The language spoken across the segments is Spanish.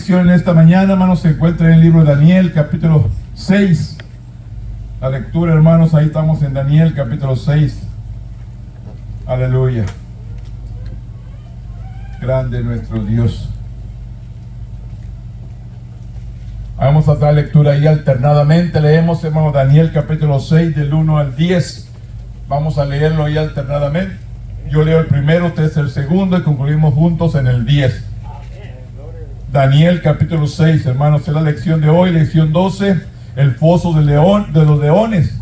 En esta mañana, hermanos, se encuentra en el libro de Daniel, capítulo 6. La lectura, hermanos, ahí estamos en Daniel, capítulo 6. Aleluya. Grande nuestro Dios. Vamos a dar lectura ahí alternadamente. Leemos, hermano, Daniel, capítulo 6, del 1 al 10. Vamos a leerlo ahí alternadamente. Yo leo el primero, usted es el segundo y concluimos juntos en el 10. Daniel capítulo 6, hermanos, es la lección de hoy, lección 12, el foso del león, de los leones,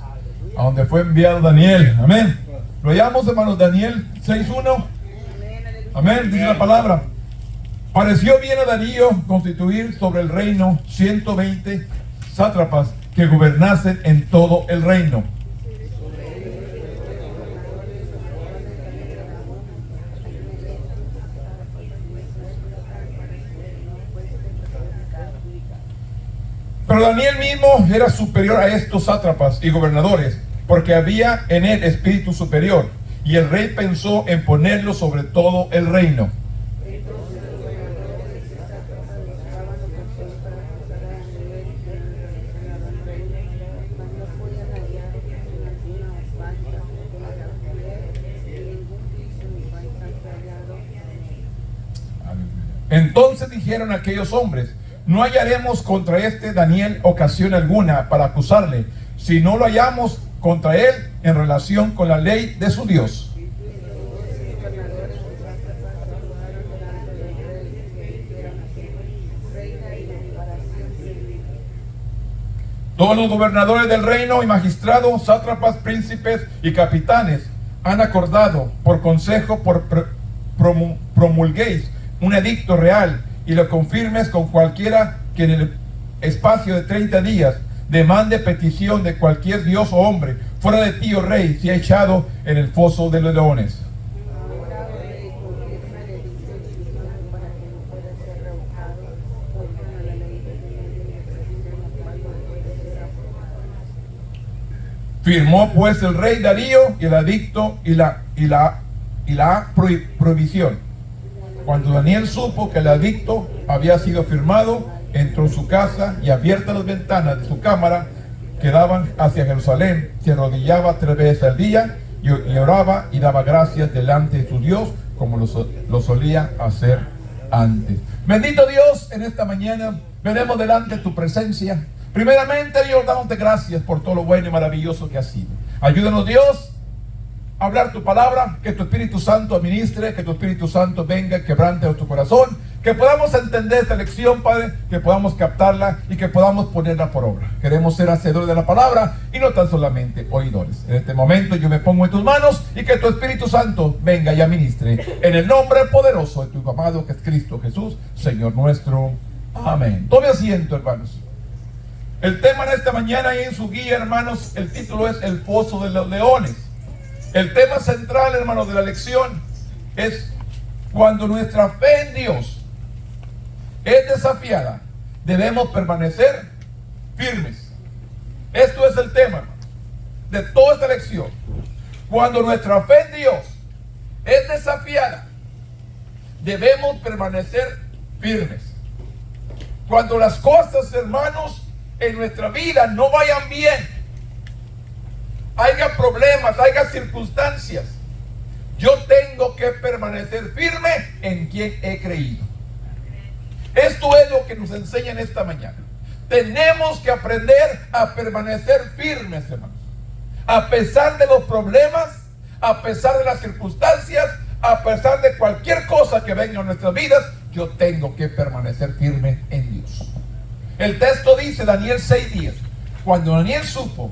a donde fue enviado Daniel. Amén. Lo llamamos, hermanos, Daniel 6:1. Amén, dice la palabra. Pareció bien a Darío constituir sobre el reino 120 sátrapas que gobernasen en todo el reino. Pero Daniel mismo era superior a estos sátrapas y gobernadores, porque había en él espíritu superior, y el rey pensó en ponerlo sobre todo el reino. Entonces dijeron aquellos hombres: no hallaremos contra este Daniel ocasión alguna para acusarle, si no lo hallamos contra él en relación con la ley de su Dios. Todos los gobernadores del reino y magistrados, sátrapas, príncipes y capitanes han acordado por consejo promulguéis un edicto real y lo confirmes con cualquiera que en el espacio de 30 días demande petición de cualquier dios o hombre fuera de ti, oh rey, sea echado en el foso de los leones. Firmó pues el rey Darío y el edicto y la prohibición. Cuando Daniel supo que el edicto había sido firmado, entró en su casa y, abiertas las ventanas de su cámara que daban hacia Jerusalén, se arrodillaba 3 veces al día y oraba y daba gracias delante de su Dios, como lo solía hacer antes. Bendito Dios, en esta mañana venimos delante de tu presencia. Primeramente, Dios, dándote gracias por todo lo bueno y maravilloso que has sido. Ayúdanos, Dios, a hablar tu palabra, que tu Espíritu Santo administre, que tu Espíritu Santo venga, quebrante nuestro corazón, que podamos entender esta lección, Padre, que podamos captarla y que podamos ponerla por obra. Queremos ser hacedores de la palabra y no tan solamente oidores. En este momento yo me pongo en tus manos y que tu Espíritu Santo venga y administre en el nombre poderoso de tu amado que es Cristo Jesús, Señor nuestro. Amén. Tome asiento, hermanos. El tema en esta mañana y en su guía, hermanos, el título es el foso de los leones. El tema central, hermanos, de la lección es: cuando nuestra fe en Dios es desafiada, debemos permanecer firmes. Esto es el tema, hermanos, de toda esta lección. Cuando nuestra fe en Dios es desafiada, debemos permanecer firmes. Cuando las cosas, hermanos, en nuestra vida no vayan bien, haya problemas, haya circunstancias, yo tengo que permanecer firme en quien he creído. Esto es lo que nos enseña en esta mañana. Tenemos que aprender a permanecer firmes, hermanos. A pesar de los problemas, a pesar de las circunstancias, a pesar de cualquier cosa que venga en nuestras vidas, yo tengo que permanecer firme en Dios. El texto dice, Daniel 6:10, cuando Daniel supo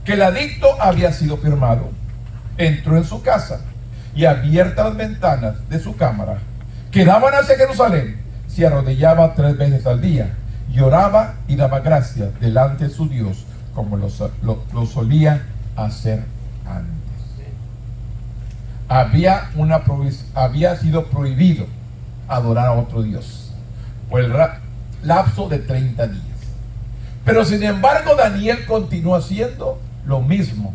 que el edicto había sido firmado, entró en su casa y, abiertas las ventanas de su cámara que daban hacia Jerusalén, se arrodillaba 3 veces al día y oraba y daba gracias delante de su Dios, como lo solía hacer antes. Había sido prohibido adorar a otro Dios por el lapso de 30 días. Pero sin embargo, Daniel continuó haciendo lo mismo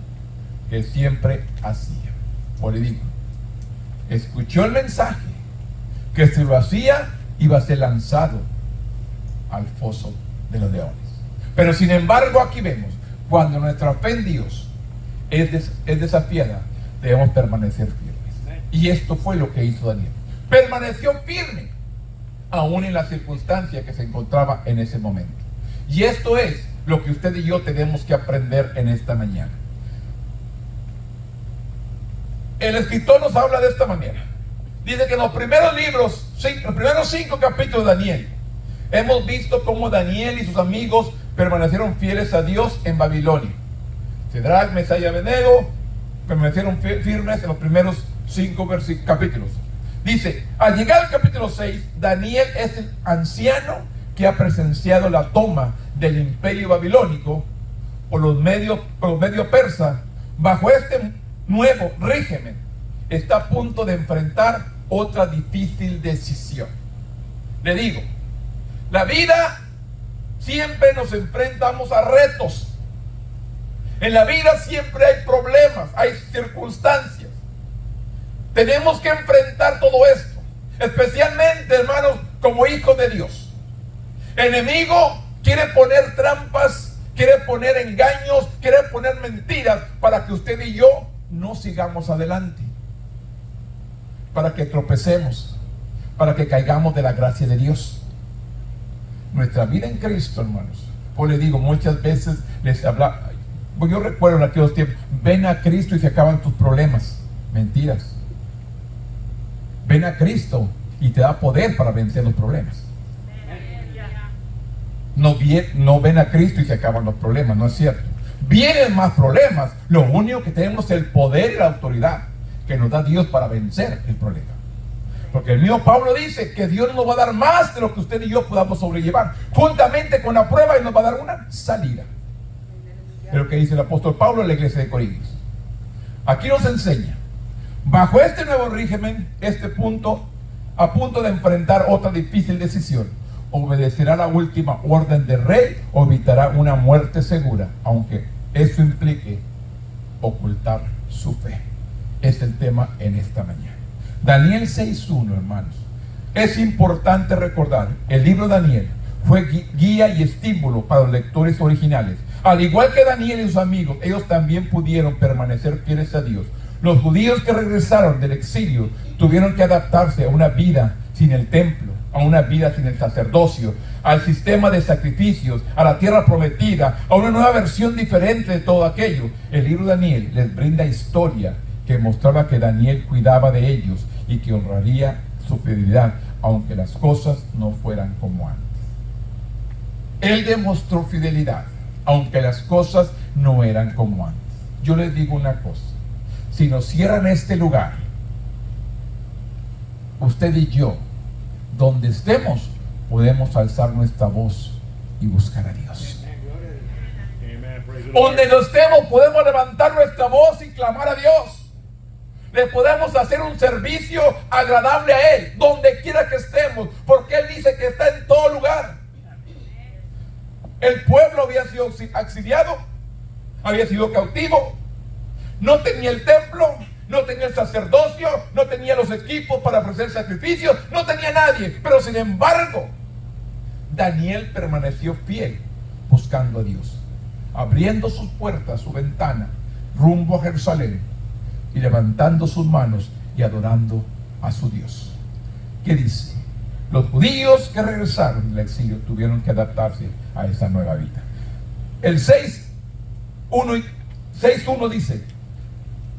que siempre hacía. Por eso digo, escuchó el mensaje, que si lo hacía, iba a ser lanzado al foso de los leones. Pero sin embargo aquí vemos, cuando nuestra fe en Dios es desafiada, debemos permanecer firmes. Y esto fue lo que hizo Daniel. Permaneció firme, aún en la circunstancia que se encontraba en ese momento. Y esto es lo que usted y yo tenemos que aprender en esta mañana. El escritor nos habla de esta manera. Dice que en los primeros libros, los primeros 5 capítulos de Daniel, hemos visto cómo Daniel y sus amigos permanecieron fieles a Dios en Babilonia. Sadrach, Mesach y Abednego permanecieron firmes en los primeros 5 capítulos. Dice, al llegar al capítulo 6, Daniel es el anciano que ha presenciado la toma del imperio babilónico por los medios persas. Bajo este nuevo régimen está a punto de enfrentar otra difícil decisión. Le digo, la vida siempre nos enfrentamos a retos. En la vida siempre hay problemas, hay circunstancias. Tenemos que enfrentar todo esto, especialmente, hermanos, como hijos de Dios. El enemigo quiere poner trampas, quiere poner engaños, quiere poner mentiras para que usted y yo no sigamos adelante, para que tropecemos, para que caigamos de la gracia de Dios. Nuestra vida en Cristo, hermanos, pues le digo, muchas veces les habla, yo recuerdo en aquellos tiempos, ven a Cristo y se acaban tus problemas. Mentiras. Ven a Cristo y te da poder para vencer los problemas. No ven a Cristo y se acaban los problemas, no es cierto. Vienen más problemas. Lo único que tenemos es el poder y la autoridad que nos da Dios para vencer el problema. Porque el mismo Pablo dice que Dios nos va a dar más de lo que usted y yo podamos sobrellevar, juntamente con la prueba, y nos va a dar una salida. Es lo que dice el apóstol Pablo en la iglesia de Corintios. Aquí nos enseña, bajo este nuevo régimen, a punto de enfrentar otra difícil decisión: obedecerá la última orden del rey o evitará una muerte segura, aunque eso implique ocultar su fe. Es el tema en esta mañana. Daniel 6.1, hermanos. Es importante recordar, el libro de Daniel fue guía y estímulo para los lectores originales. Al igual que Daniel y sus amigos, ellos también pudieron permanecer fieles a Dios. Los judíos que regresaron del exilio tuvieron que adaptarse a una vida sin el templo, a una vida sin el sacerdocio, al sistema de sacrificios, a la tierra prometida, a una nueva versión diferente de todo aquello. El libro de Daniel les brinda historia que mostraba que Daniel cuidaba de ellos y que honraría su fidelidad, aunque las cosas no fueran como antes. Él demostró fidelidad, aunque las cosas no eran como antes. Yo les digo una cosa: si nos cierran este lugar, usted y yo, donde estemos, podemos alzar nuestra voz y buscar a Dios. Donde nos estemos, podemos levantar nuestra voz y clamar a Dios. Le podemos hacer un servicio agradable a Él, donde quiera que estemos, porque Él dice que está en todo lugar. El pueblo había sido exiliado, había sido cautivo, no tenía el templo, no tenía el sacerdocio, no tenía los equipos para ofrecer sacrificios, no tenía nadie. Pero sin embargo, Daniel permaneció fiel, buscando a Dios, abriendo sus puertas, su ventana, rumbo a Jerusalén, y levantando sus manos y adorando a su Dios. ¿Qué dice? Los judíos que regresaron del exilio tuvieron que adaptarse a esa nueva vida. El 6.1 dice: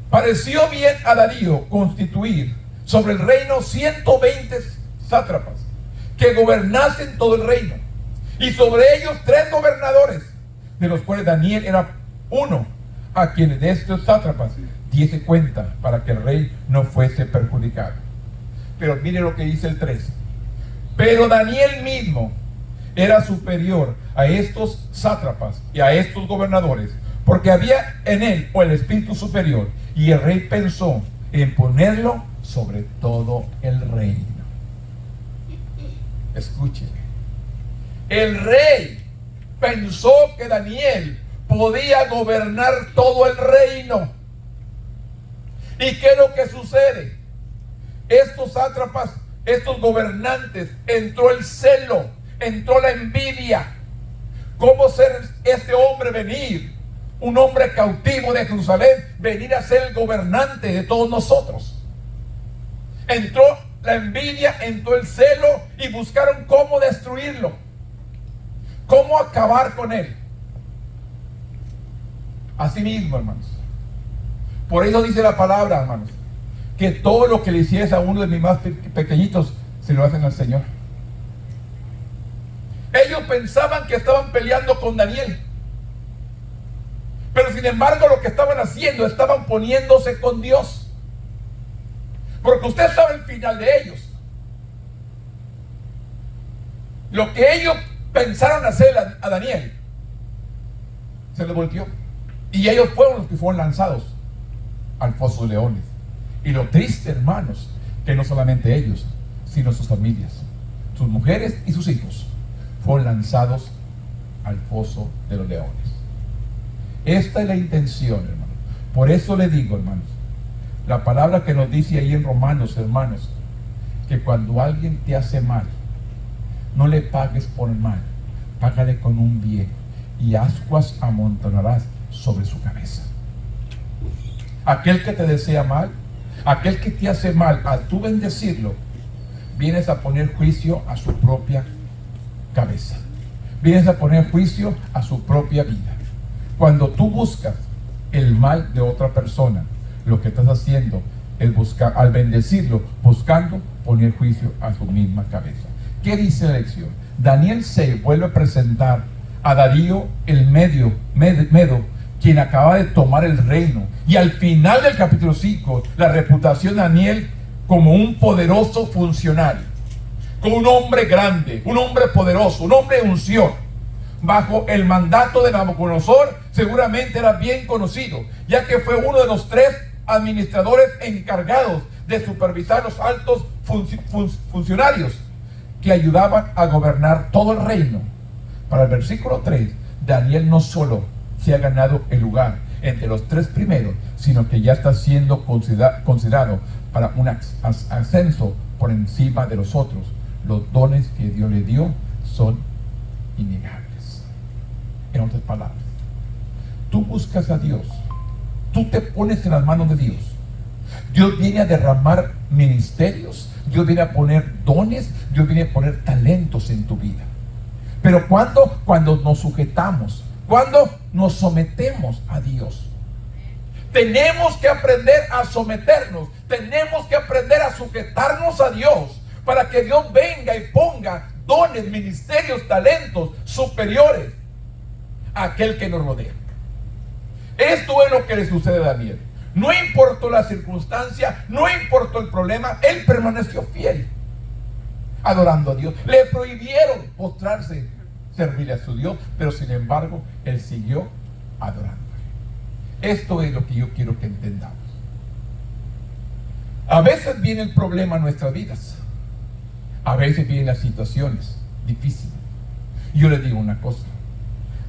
pareció bien a Darío constituir sobre el reino 120 sátrapas que gobernasen todo el reino, y sobre ellos 3 gobernadores, de los cuales Daniel era uno, a quienes de estos sátrapas diese cuenta para que el rey no fuese perjudicado. Pero mire lo que dice el 13: pero Daniel mismo era superior a estos sátrapas y a estos gobernadores, porque había en él el espíritu superior, y el rey pensó en ponerlo sobre todo el reino. Escúcheme. El rey pensó que Daniel podía gobernar todo el reino. ¿Y qué es lo que sucede? Estos sátrapas, estos gobernantes, entró el celo, entró la envidia. ¿Cómo ser este hombre venir, un hombre cautivo de Jerusalén, venir a ser el gobernante de todos nosotros? Entró la envidia, entró el celo y buscaron cómo destruirlo, cómo acabar con él. Así mismo, hermanos. Por eso dice la palabra, hermanos, que todo lo que le hiciese a uno de mis más pequeñitos, se lo hacen al Señor. Ellos pensaban que estaban peleando con Daniel, pero sin embargo lo que estaban haciendo, estaban poniéndose con Dios, porque usted sabe el final de ellos. Lo que ellos pensaron hacer a Daniel, se le volteó, y ellos fueron los que fueron lanzados al foso de leones. Y lo triste, hermanos, que no solamente ellos, sino sus familias, sus mujeres y sus hijos fueron lanzados al foso de los leones. Esta es la intención, hermano. Por eso le digo, hermanos, la palabra que nos dice ahí en Romanos, hermanos, que cuando alguien te hace mal, no le pagues por mal, págale con un bien, y ascuas amontonarás sobre su cabeza. Aquel que te desea mal, aquel que te hace mal, al tú bendecirlo, vienes a poner juicio a su propia cabeza. Vienes a poner juicio a su propia vida. Cuando tú buscas el mal de otra persona, lo que estás haciendo es buscar, al bendecirlo, buscando poner juicio a su misma cabeza. ¿Qué dice la lección? Daniel 6 vuelve a presentar a Darío el Medo, quien acaba de tomar el reino. Y al final del capítulo 5, la reputación de Daniel como un poderoso funcionario, como un hombre grande, un hombre poderoso, un hombre de unción, bajo el mandato de Nabucodonosor, seguramente era bien conocido, ya que fue uno de los 3 administradores encargados de supervisar los altos funcionarios que ayudaban a gobernar todo el reino. Para el versículo 3, Daniel no solo se ha ganado el lugar entre los 3 primeros, sino que ya está siendo considerado para un ascenso por encima de los otros. Los dones que Dios le dio son innegables. En otras palabras, tú buscas a Dios, tú te pones en las manos de Dios. Dios viene a derramar ministerios, Dios viene a poner dones, Dios viene a poner talentos en tu vida. Pero cuando nos sujetamos, cuando nos sometemos a Dios, tenemos que aprender a someternos, tenemos que aprender a sujetarnos a Dios, para que Dios venga y ponga dones, ministerios, talentos superiores a aquel que nos rodea. Esto es lo que le sucede a Daniel. No importó la circunstancia, no importó el problema, él permaneció fiel, adorando a Dios. Le prohibieron postrarse, servirle a su Dios, pero sin embargo, él siguió adorándole. Esto es lo que yo quiero que entendamos. A veces viene el problema en nuestras vidas. A veces vienen las situaciones difíciles. Yo les digo una cosa.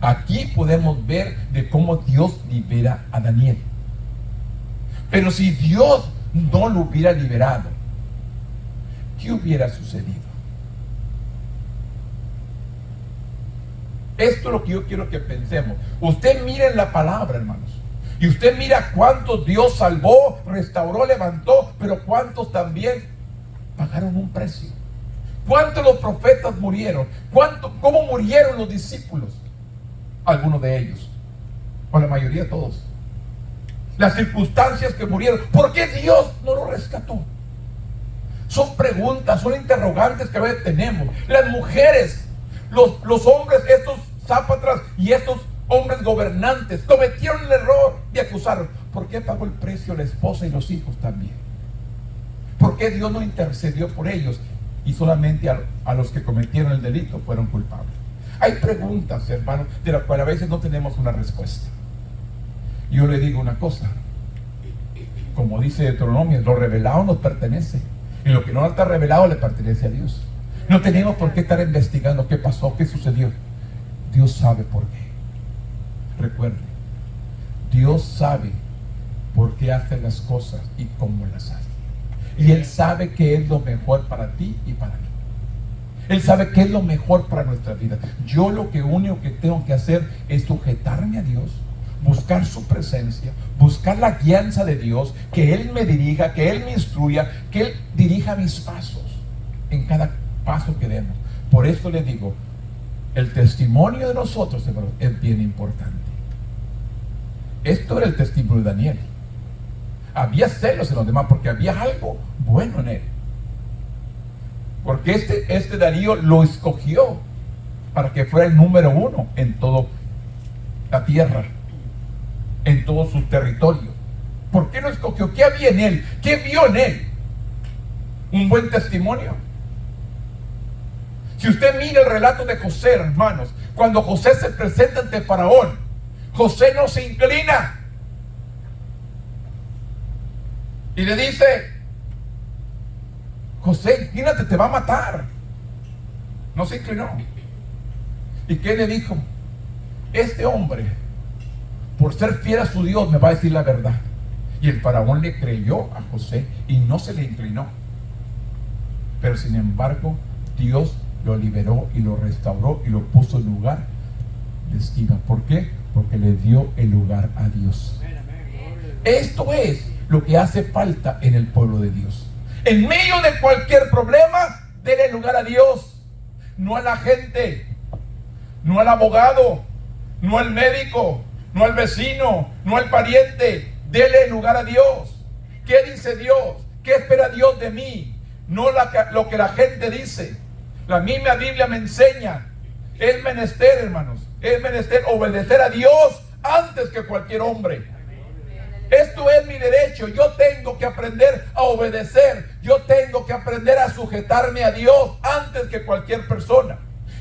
Aquí podemos ver de cómo Dios libera a Daniel. Pero si Dios no lo hubiera liberado, ¿qué hubiera sucedido? Esto es lo que yo quiero que pensemos. Usted mire en la palabra, hermanos, y usted mira cuántos Dios salvó, restauró, levantó, pero cuántos también pagaron un precio. ¿Cuántos los profetas murieron? ¿Cómo murieron los discípulos? Algunos de ellos, o la mayoría, todos. Las circunstancias que murieron, ¿por qué Dios no los rescató? Son preguntas, son interrogantes que a veces tenemos. Las mujeres, los hombres, estos zápatras y estos hombres gobernantes cometieron el error de acusar. ¿Por qué pagó el precio la esposa y los hijos también? ¿Por qué Dios no intercedió por ellos y solamente a los que cometieron el delito fueron culpables? Hay preguntas, hermanos, de las cuales a veces no tenemos una respuesta. Yo le digo una cosa, como dice Deuteronomio, lo revelado nos pertenece, y lo que no está revelado le pertenece a Dios. No tenemos por qué estar investigando qué pasó, qué sucedió. Dios sabe por qué. Recuerde, Dios sabe por qué hace las cosas y cómo las hace. Y Él sabe que es lo mejor para ti y para mí. Él sabe qué es lo mejor para nuestra vida. Yo lo único que tengo que hacer es sujetarme a Dios, buscar su presencia, buscar la guianza de Dios, que Él me dirija, que Él me instruya, que Él dirija mis pasos en cada paso que demos. Por eso les digo, el testimonio de nosotros, hermanos, es bien importante. Esto era el testimonio de Daniel. Había celos en los demás porque había algo bueno en él. Porque este Darío lo escogió para que fuera el número uno en toda la tierra, en todo su territorio. ¿Por qué lo escogió? ¿Qué había en él? ¿Qué vio en él? Un buen testimonio. Si usted mira el relato de José, hermanos, cuando José se presenta ante Faraón, José no se inclina y le dice: José, inclínate, te va a matar. No se inclinó. ¿Y qué le dijo? Este hombre, por ser fiel a su Dios, me va a decir la verdad. Y el faraón le creyó a José y no se le inclinó. Pero sin embargo, Dios lo liberó y lo restauró y lo puso en lugar de estima. ¿Por qué? Porque le dio el lugar a Dios. Esto es lo que hace falta en el pueblo de Dios. En medio de cualquier problema, denle lugar a Dios, no a la gente, no al abogado, no al médico, no al vecino, no al pariente. Denle lugar a Dios. ¿Qué dice Dios? ¿Qué espera Dios de mí? No lo que la gente dice. La misma Biblia me enseña. Es menester, hermanos, es menester obedecer a Dios antes que cualquier hombre. Esto es mi derecho. Yo tengo que aprender a obedecer. Yo tengo que aprender a sujetarme a Dios antes que cualquier persona.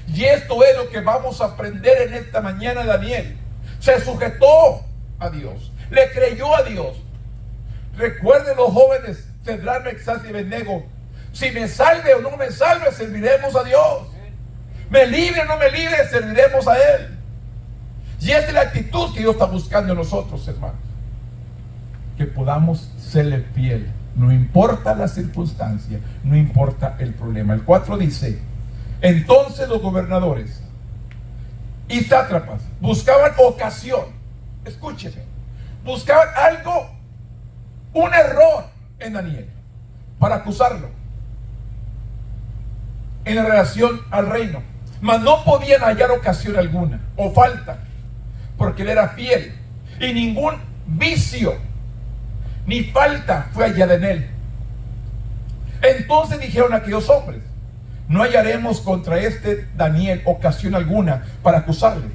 Y esto es lo que vamos a aprender en esta mañana. Daniel se sujetó a Dios, le creyó a Dios. Recuerden los jóvenes, Sadrach, Mesach y Abednego: si me salve o no me salve, serviremos a Dios. Me libre o no me libre, serviremos a Él. Y esta es la actitud que Dios está buscando en nosotros, hermanos. Que podamos serle fiel, no importa la circunstancia, no importa el problema. El 4 dice: entonces los gobernadores y sátrapas buscaban ocasión. Escúcheme, buscaban algo, un error en Daniel, para acusarlo en relación al reino, mas no podían hallar ocasión alguna o falta, porque él era fiel y ningún vicio ni falta fue hallada en él. Entonces dijeron aquellos hombres: no hallaremos contra este Daniel ocasión alguna para acusarle,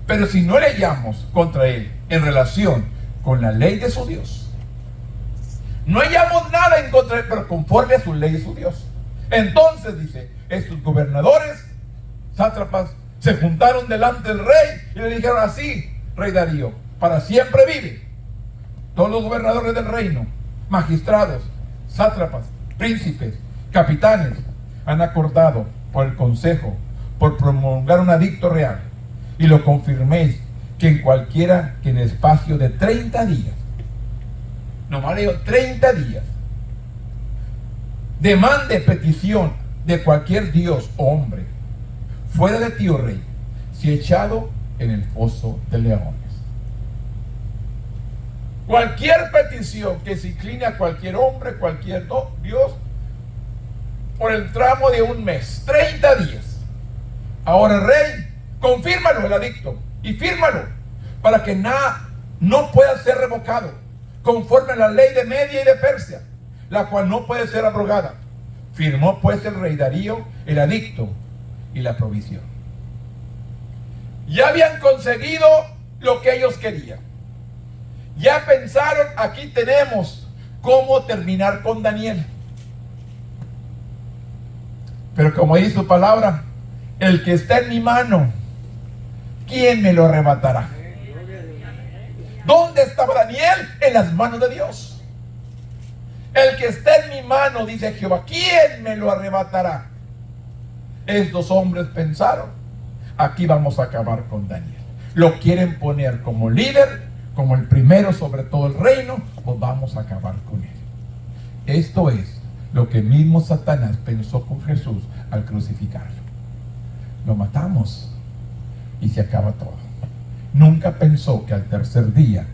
pero si no le hallamos contra él en relación con la ley de su Dios, no hallamos nada en contra de él, pero conforme a su ley y su Dios. Entonces dice, estos gobernadores, sátrapas, se juntaron delante del rey y le dijeron así: rey Darío, para siempre vive. Todos los gobernadores del reino, magistrados, sátrapas, príncipes, capitanes, han acordado por el consejo, por promulgar un edicto real, y lo confirméis, que en cualquiera que en espacio de 30 días, nomás digo 30 días, demande petición de cualquier dios o hombre fuera de ti, oh rey, si echado en el foso de leones. Cualquier petición que se incline a cualquier hombre, cualquier dios, por el tramo de un mes, 30 días. Ahora, rey, confírmalo el edicto y fírmalo, para que nada no pueda ser revocado, conforme a la ley de Media y de Persia, la cual no puede ser abrogada. Firmó pues el rey Darío el edicto y la provisión. Ya habían conseguido lo que ellos querían. Ya pensaron: aquí tenemos cómo terminar con Daniel. Pero como dice su palabra, el que está en mi mano, ¿quién me lo arrebatará? ¿Dónde estaba Daniel? En las manos de Dios. El que está en mi mano, dice Jehová, ¿quién me lo arrebatará? Estos hombres pensaron: aquí vamos a acabar con Daniel. Lo quieren poner como líder, como el primero sobre todo el reino, pues vamos a acabar con él. Esto es lo que mismo Satanás pensó con Jesús al crucificarlo. Lo matamos y se acaba todo. Nunca pensó que al tercer día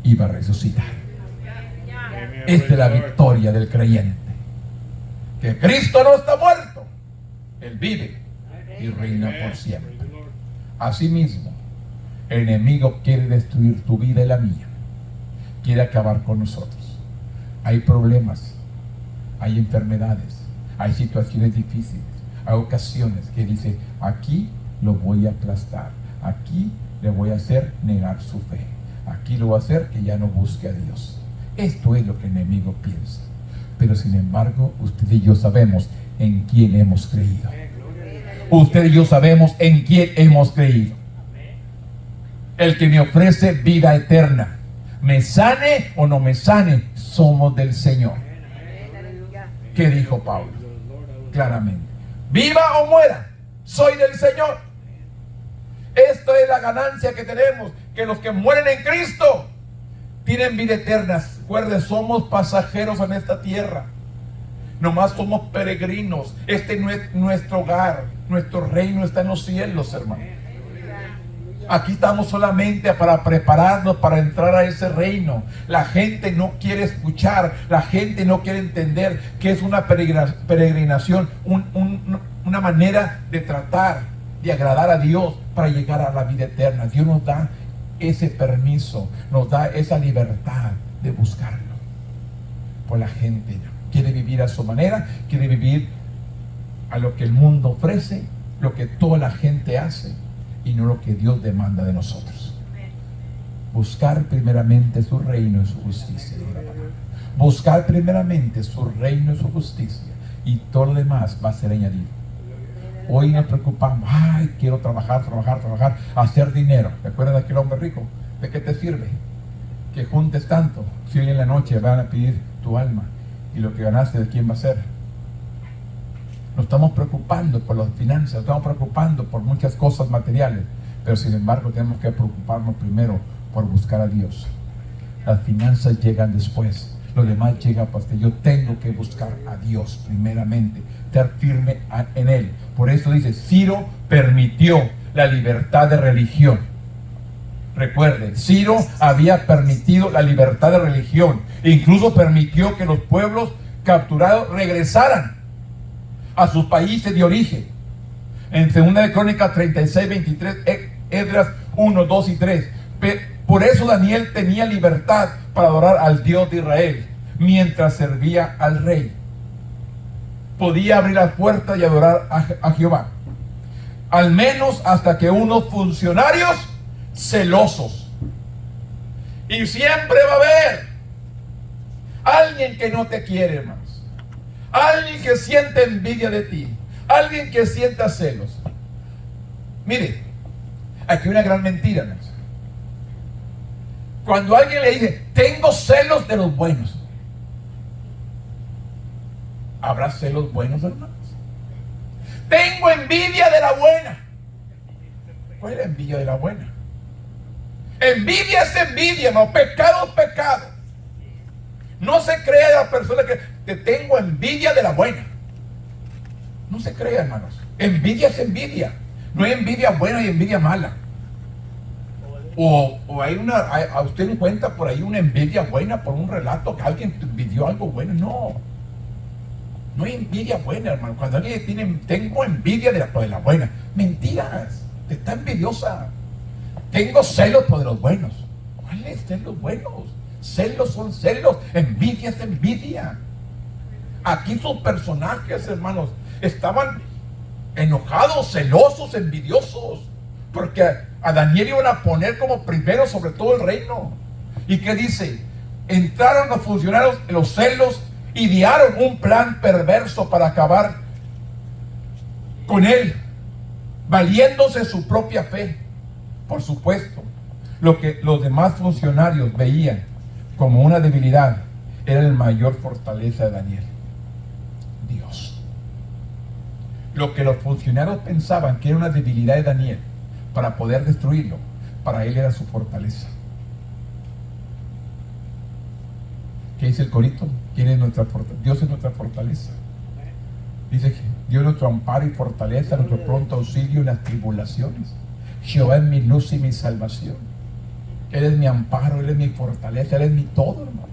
iba a resucitar. Esta es la victoria del creyente, que Cristo no está muerto, Él vive y reina por siempre. Asimismo, el enemigo quiere destruir tu vida y la mía, quiere acabar con nosotros. Hay problemas, hay enfermedades, hay situaciones difíciles, hay ocasiones que dice: aquí lo voy a aplastar, aquí le voy a hacer negar su fe, aquí lo voy a hacer que ya no busque a Dios. Esto es lo que el enemigo piensa. Pero sin embargo, usted y yo sabemos en quién hemos creído. Usted y yo sabemos en quién hemos creído. El que me ofrece vida eterna, me sane o no me sane, somos del Señor. ¿Qué dijo Pablo? Claramente: viva o muera, soy del Señor. Esto es la ganancia que tenemos, que los que mueren en Cristo tienen vida eterna. Recuerden, somos pasajeros en esta tierra. Nomás somos peregrinos. Este no es nuestro hogar. Nuestro reino está en los cielos, hermano. Aquí estamos solamente para prepararnos para entrar a ese reino. La gente no quiere escuchar, la gente no quiere entender que es una peregrinación, una manera de tratar, de agradar a Dios para llegar a la vida eterna. Dios nos da ese permiso, nos da esa libertad de buscarlo. Pues la gente quiere vivir a su manera, quiere vivir a lo que el mundo ofrece, lo que toda la gente hace, y no lo que Dios demanda de nosotros. Buscar primeramente su reino y su justicia. Buscar primeramente su reino y su justicia, y todo lo demás va a ser añadido. Hoy nos preocupamos: ay, quiero trabajar, hacer dinero. ¿Recuerdan de aquel hombre rico? ¿De qué te sirve que juntes tanto si hoy en la noche van a pedir tu alma, y lo que ganaste de quién va a ser? Nos estamos preocupando por las finanzas, nos estamos preocupando por muchas cosas materiales, pero sin embargo tenemos que preocuparnos primero por buscar a Dios. Las finanzas llegan después, lo demás llega después. Yo tengo que buscar a Dios primeramente, estar firme en Él. Por eso dice: Ciro permitió la libertad de religión. Recuerden, Ciro había permitido la libertad de religión, e incluso permitió que los pueblos capturados regresaran a sus países de origen. En 2 de Crónicas 36, 23, Esdras 1, 2 y 3. Por eso Daniel tenía libertad para adorar al Dios de Israel mientras servía al rey. Podía abrir las puertas y adorar a Jehová, al menos hasta que unos funcionarios celosos, y siempre va a haber alguien que no te quiere, hermanos, alguien que siente envidia de ti, alguien que sienta celos. Mire, aquí hay una gran mentira, hermanos. Cuando alguien le dice: tengo celos de los buenos, ¿habrá celos buenos, hermanos? Tengo envidia de la buena. ¿Cuál es la envidia de la buena? Envidia es envidia, hermano. Pecado es pecado. No se crea la persona que tengo envidia de la buena. No se crea, hermanos. Envidia es envidia. No hay envidia buena y envidia mala. O hay a usted encuentra por ahí una envidia buena por un relato que alguien envidió algo bueno. No hay envidia buena, hermano. Cuando alguien tengo envidia de la buena. Mentiras. Está envidiosa. Tengo celos por los buenos. ¿Cuáles celos buenos? Celos son celos. Envidia es envidia. Aquí sus personajes, hermanos, estaban enojados, celosos, envidiosos, porque a Daniel iban a poner como primero sobre todo el reino. ¿Y qué dice? Entraron los funcionarios en los celos, idearon un plan perverso para acabar con él, valiéndose su propia fe. Por supuesto, lo que los demás funcionarios veían como una debilidad era la mayor fortaleza de Daniel: Dios. Lo que los funcionarios pensaban que era una debilidad de Daniel para poder destruirlo, para él era su fortaleza. ¿Qué dice el corito? ¿Quién es nuestra fortaleza? Dios es nuestra fortaleza. Dice que Dios es nuestro amparo y fortaleza, nuestro pronto auxilio en las tribulaciones. Jehová es mi luz y mi salvación. Él es mi amparo, Él es mi fortaleza, Él es mi todo, hermanos.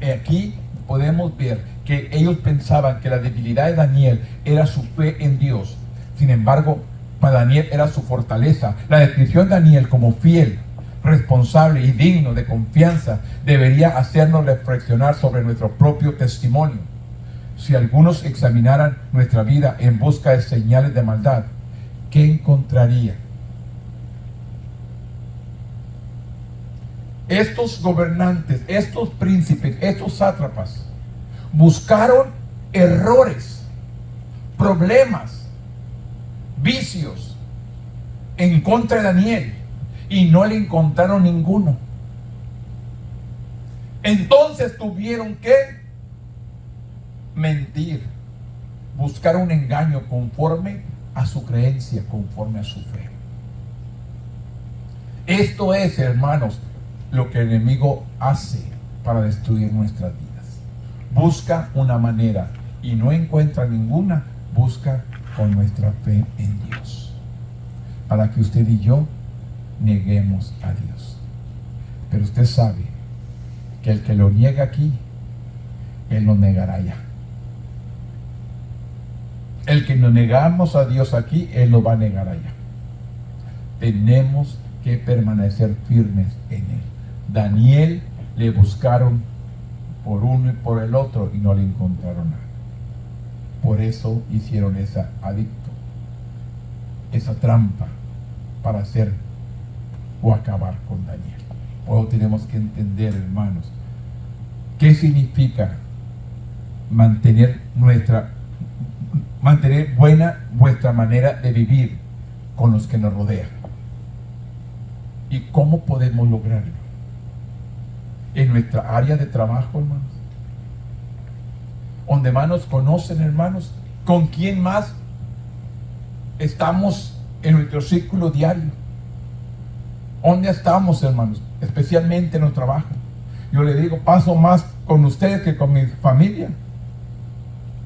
Y aquí podemos ver que ellos pensaban que la debilidad de Daniel era su fe en Dios. Sin embargo, para Daniel era su fortaleza. La descripción de Daniel como fiel, responsable y digno de confianza debería hacernos reflexionar sobre nuestro propio testimonio. Si algunos examinaran nuestra vida en busca de señales de maldad, ¿qué encontrarían? Estos gobernantes, estos príncipes, estos sátrapas buscaron errores, problemas, vicios en contra de Daniel y no le encontraron ninguno. Entonces tuvieron que mentir, buscar un engaño conforme a su creencia, conforme a su fe. Esto es, hermanos, lo que el enemigo hace para destruir nuestras vidas. Busca una manera y no encuentra ninguna, busca con nuestra fe en Dios, para que usted y yo neguemos a Dios. Pero usted sabe que el que lo niega aquí, Él lo negará allá. El que nos negamos a Dios aquí, Él lo va a negar allá. Tenemos que permanecer firmes en Él. Daniel le buscaron por uno y por el otro y no le encontraron nada. Por eso hicieron esa adicto, esa trampa para hacer o acabar con Daniel. Luego tenemos que entender, hermanos, qué significa mantener buena vuestra manera de vivir con los que nos rodean. ¿Y cómo podemos lograrlo? En nuestra área de trabajo, hermanos, donde más nos conocen, hermanos, con quién más estamos en nuestro círculo diario. ¿Dónde estamos, hermanos? Especialmente en el trabajo. Yo le digo, paso más con ustedes que con mi familia.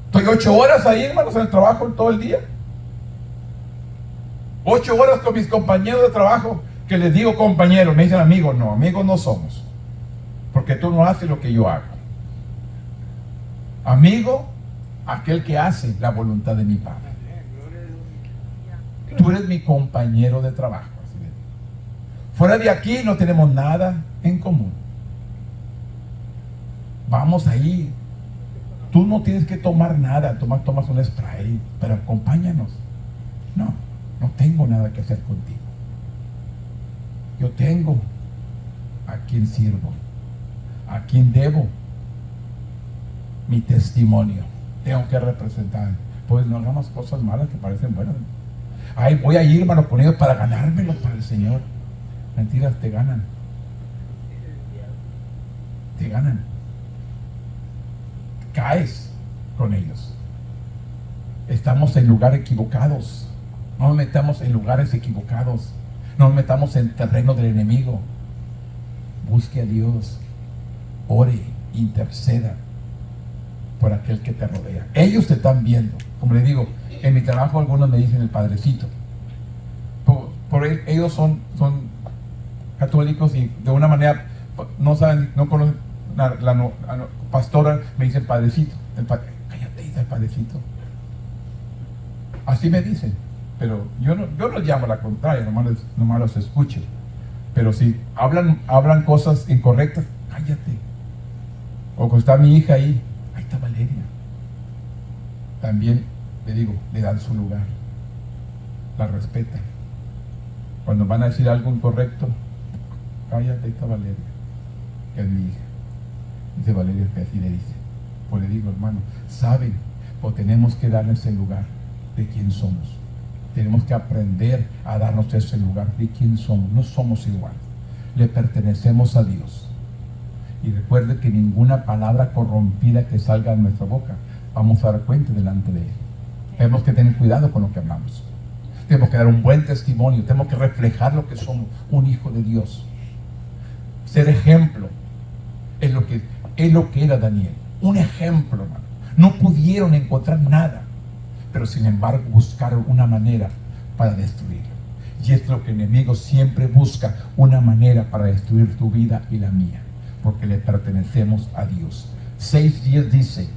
Estoy 8 horas ahí, hermanos, en el trabajo todo el día. 8 horas con mis compañeros de trabajo, que les digo compañeros, me dicen amigos. No, amigos no somos, porque tú no haces lo que yo hago. Amigo, aquel que hace la voluntad de mi Padre. Tú eres mi compañero de trabajo. Fuera de aquí no tenemos nada en común. Vamos ahí. Tú no tienes que tomar nada, tomas un spray, pero acompáñanos. No tengo nada que hacer contigo. Yo tengo a quien sirvo, a quien debo mi testimonio. Tengo que representar. Pues no hagamos cosas malas que parecen buenas. Ay, voy a ir, hermano, con ellos para ganármelos para el Señor. Mentiras, te ganan. Te ganan. Caes con ellos. Estamos en lugares equivocados. No nos metamos en lugares equivocados. No nos metamos en terreno del enemigo. Busque a Dios. Ore, interceda por aquel que te rodea. Ellos te están viendo. Como les digo, en mi trabajo algunos me dicen el padrecito. Ellos son católicos y de una manera no saben, no conocen la pastora, me dicen padrecito. Cállate, dice el padrecito. Así me dicen, pero yo no llamo a la contraria, nomás los escucho. Pero si hablan cosas incorrectas, cállate. O cuando está mi hija ahí está Valeria. También le digo, le dan su lugar, la respetan. Cuando van a decir algo incorrecto, cállate, ahí está Valeria, que es mi hija. Dice Valeria, que así le dice. Pues le digo, hermano, saben, o tenemos que darles el lugar de quién somos. Tenemos que aprender a darnos ese lugar de quién somos. No somos iguales, le pertenecemos a Dios. Y recuerde que ninguna palabra corrompida que salga de nuestra boca vamos a dar cuenta delante de Él. Tenemos que tener cuidado con lo que hablamos. Tenemos que dar un buen testimonio. Tenemos que reflejar lo que somos, un hijo de Dios. Ser ejemplo es lo que es lo que era Daniel. Un ejemplo, hermano. No pudieron encontrar nada, pero sin embargo buscaron una manera para destruirlo. Y es lo que el enemigo siempre busca, una manera para destruir tu vida y la mía, porque le pertenecemos a Dios. 6:10 dice: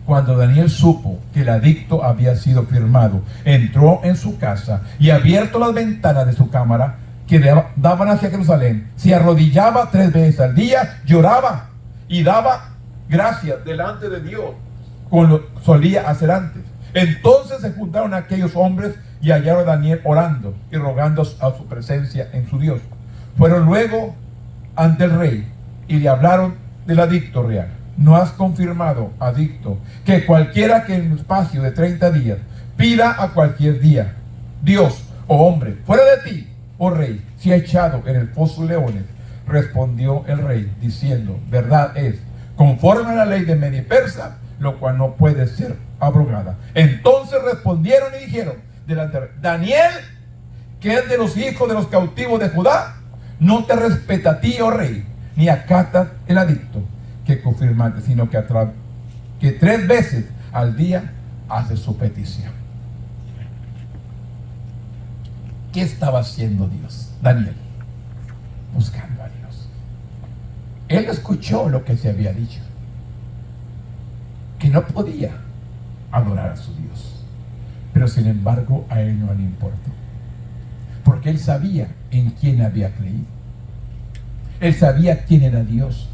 cuando Daniel supo que el edicto había sido firmado, entró en su casa y, abierto las ventanas de su cámara que daban hacia Jerusalén, se arrodillaba 3 veces al día, lloraba y daba gracias delante de Dios, como lo solía hacer antes. Entonces se juntaron aquellos hombres y hallaron a Daniel orando y rogando a su presencia en su Dios. Fueron luego ante el rey y le hablaron del edicto real. ¿No has confirmado, edicto, que cualquiera que en un espacio de 30 días pida a cualquier día, Dios o hombre, fuera de ti, oh rey, se ha echado en el foso de leones? Respondió el rey diciendo: verdad es, conforme a la ley de Media y Persa, lo cual no puede ser abrogada. Entonces respondieron y dijeron delante del rey: Daniel, que es de los hijos de los cautivos de Judá, no te respeta a ti, oh rey, ni acata el edicto que confirmaste, sino que 3 veces al día hace su petición. ¿Qué estaba haciendo Dios? Daniel, buscando a Dios. Él escuchó lo que se había dicho, que no podía adorar a su Dios, pero sin embargo a él no le importó, porque él sabía en quién había creído. Él sabía quién era Dios.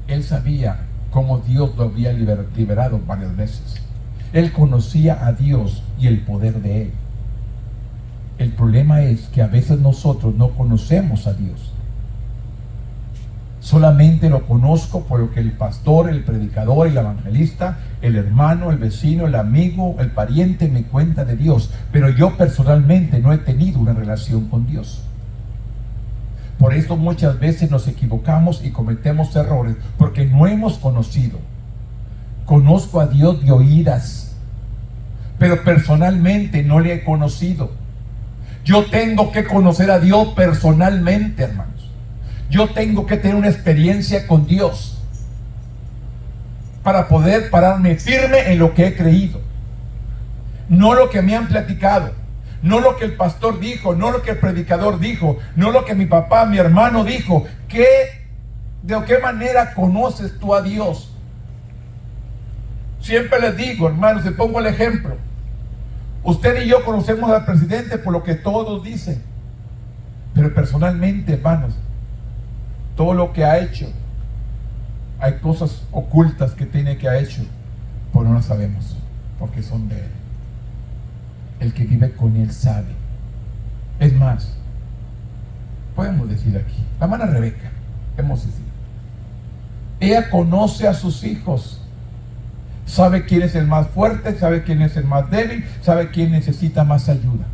Él sabía cómo Dios lo había liberado varias veces. Él conocía a Dios y el poder de Él. El problema es que a veces nosotros no conocemos a Dios. Solamente lo conozco por lo que el pastor, el predicador, el evangelista, el hermano, el vecino, el amigo, el pariente me cuenta de Dios. Pero yo personalmente no he tenido una relación con Dios. Por eso muchas veces nos equivocamos y cometemos errores, porque no hemos conocido. Conozco a Dios de oídas, pero personalmente no le he conocido. Yo tengo que conocer a Dios personalmente, hermanos. Yo tengo que tener una experiencia con Dios para poder pararme firme en lo que he creído. No lo que me han platicado, no lo que el pastor dijo, no lo que el predicador dijo, no lo que mi papá, mi hermano dijo. ¿De qué manera conoces tú a Dios? Siempre les digo, hermanos, les pongo el ejemplo. Usted y yo conocemos al presidente por lo que todos dicen, pero personalmente, hermanos, todo lo que ha hecho, hay cosas ocultas que tiene que ha hecho, pero no las sabemos, porque son de Él. El que vive con Él sabe. Es más, podemos decir aquí, la hermana Rebeca, hemos decidido, ella conoce a sus hijos, sabe quién es el más fuerte, sabe quién es el más débil, sabe quién necesita más ayuda.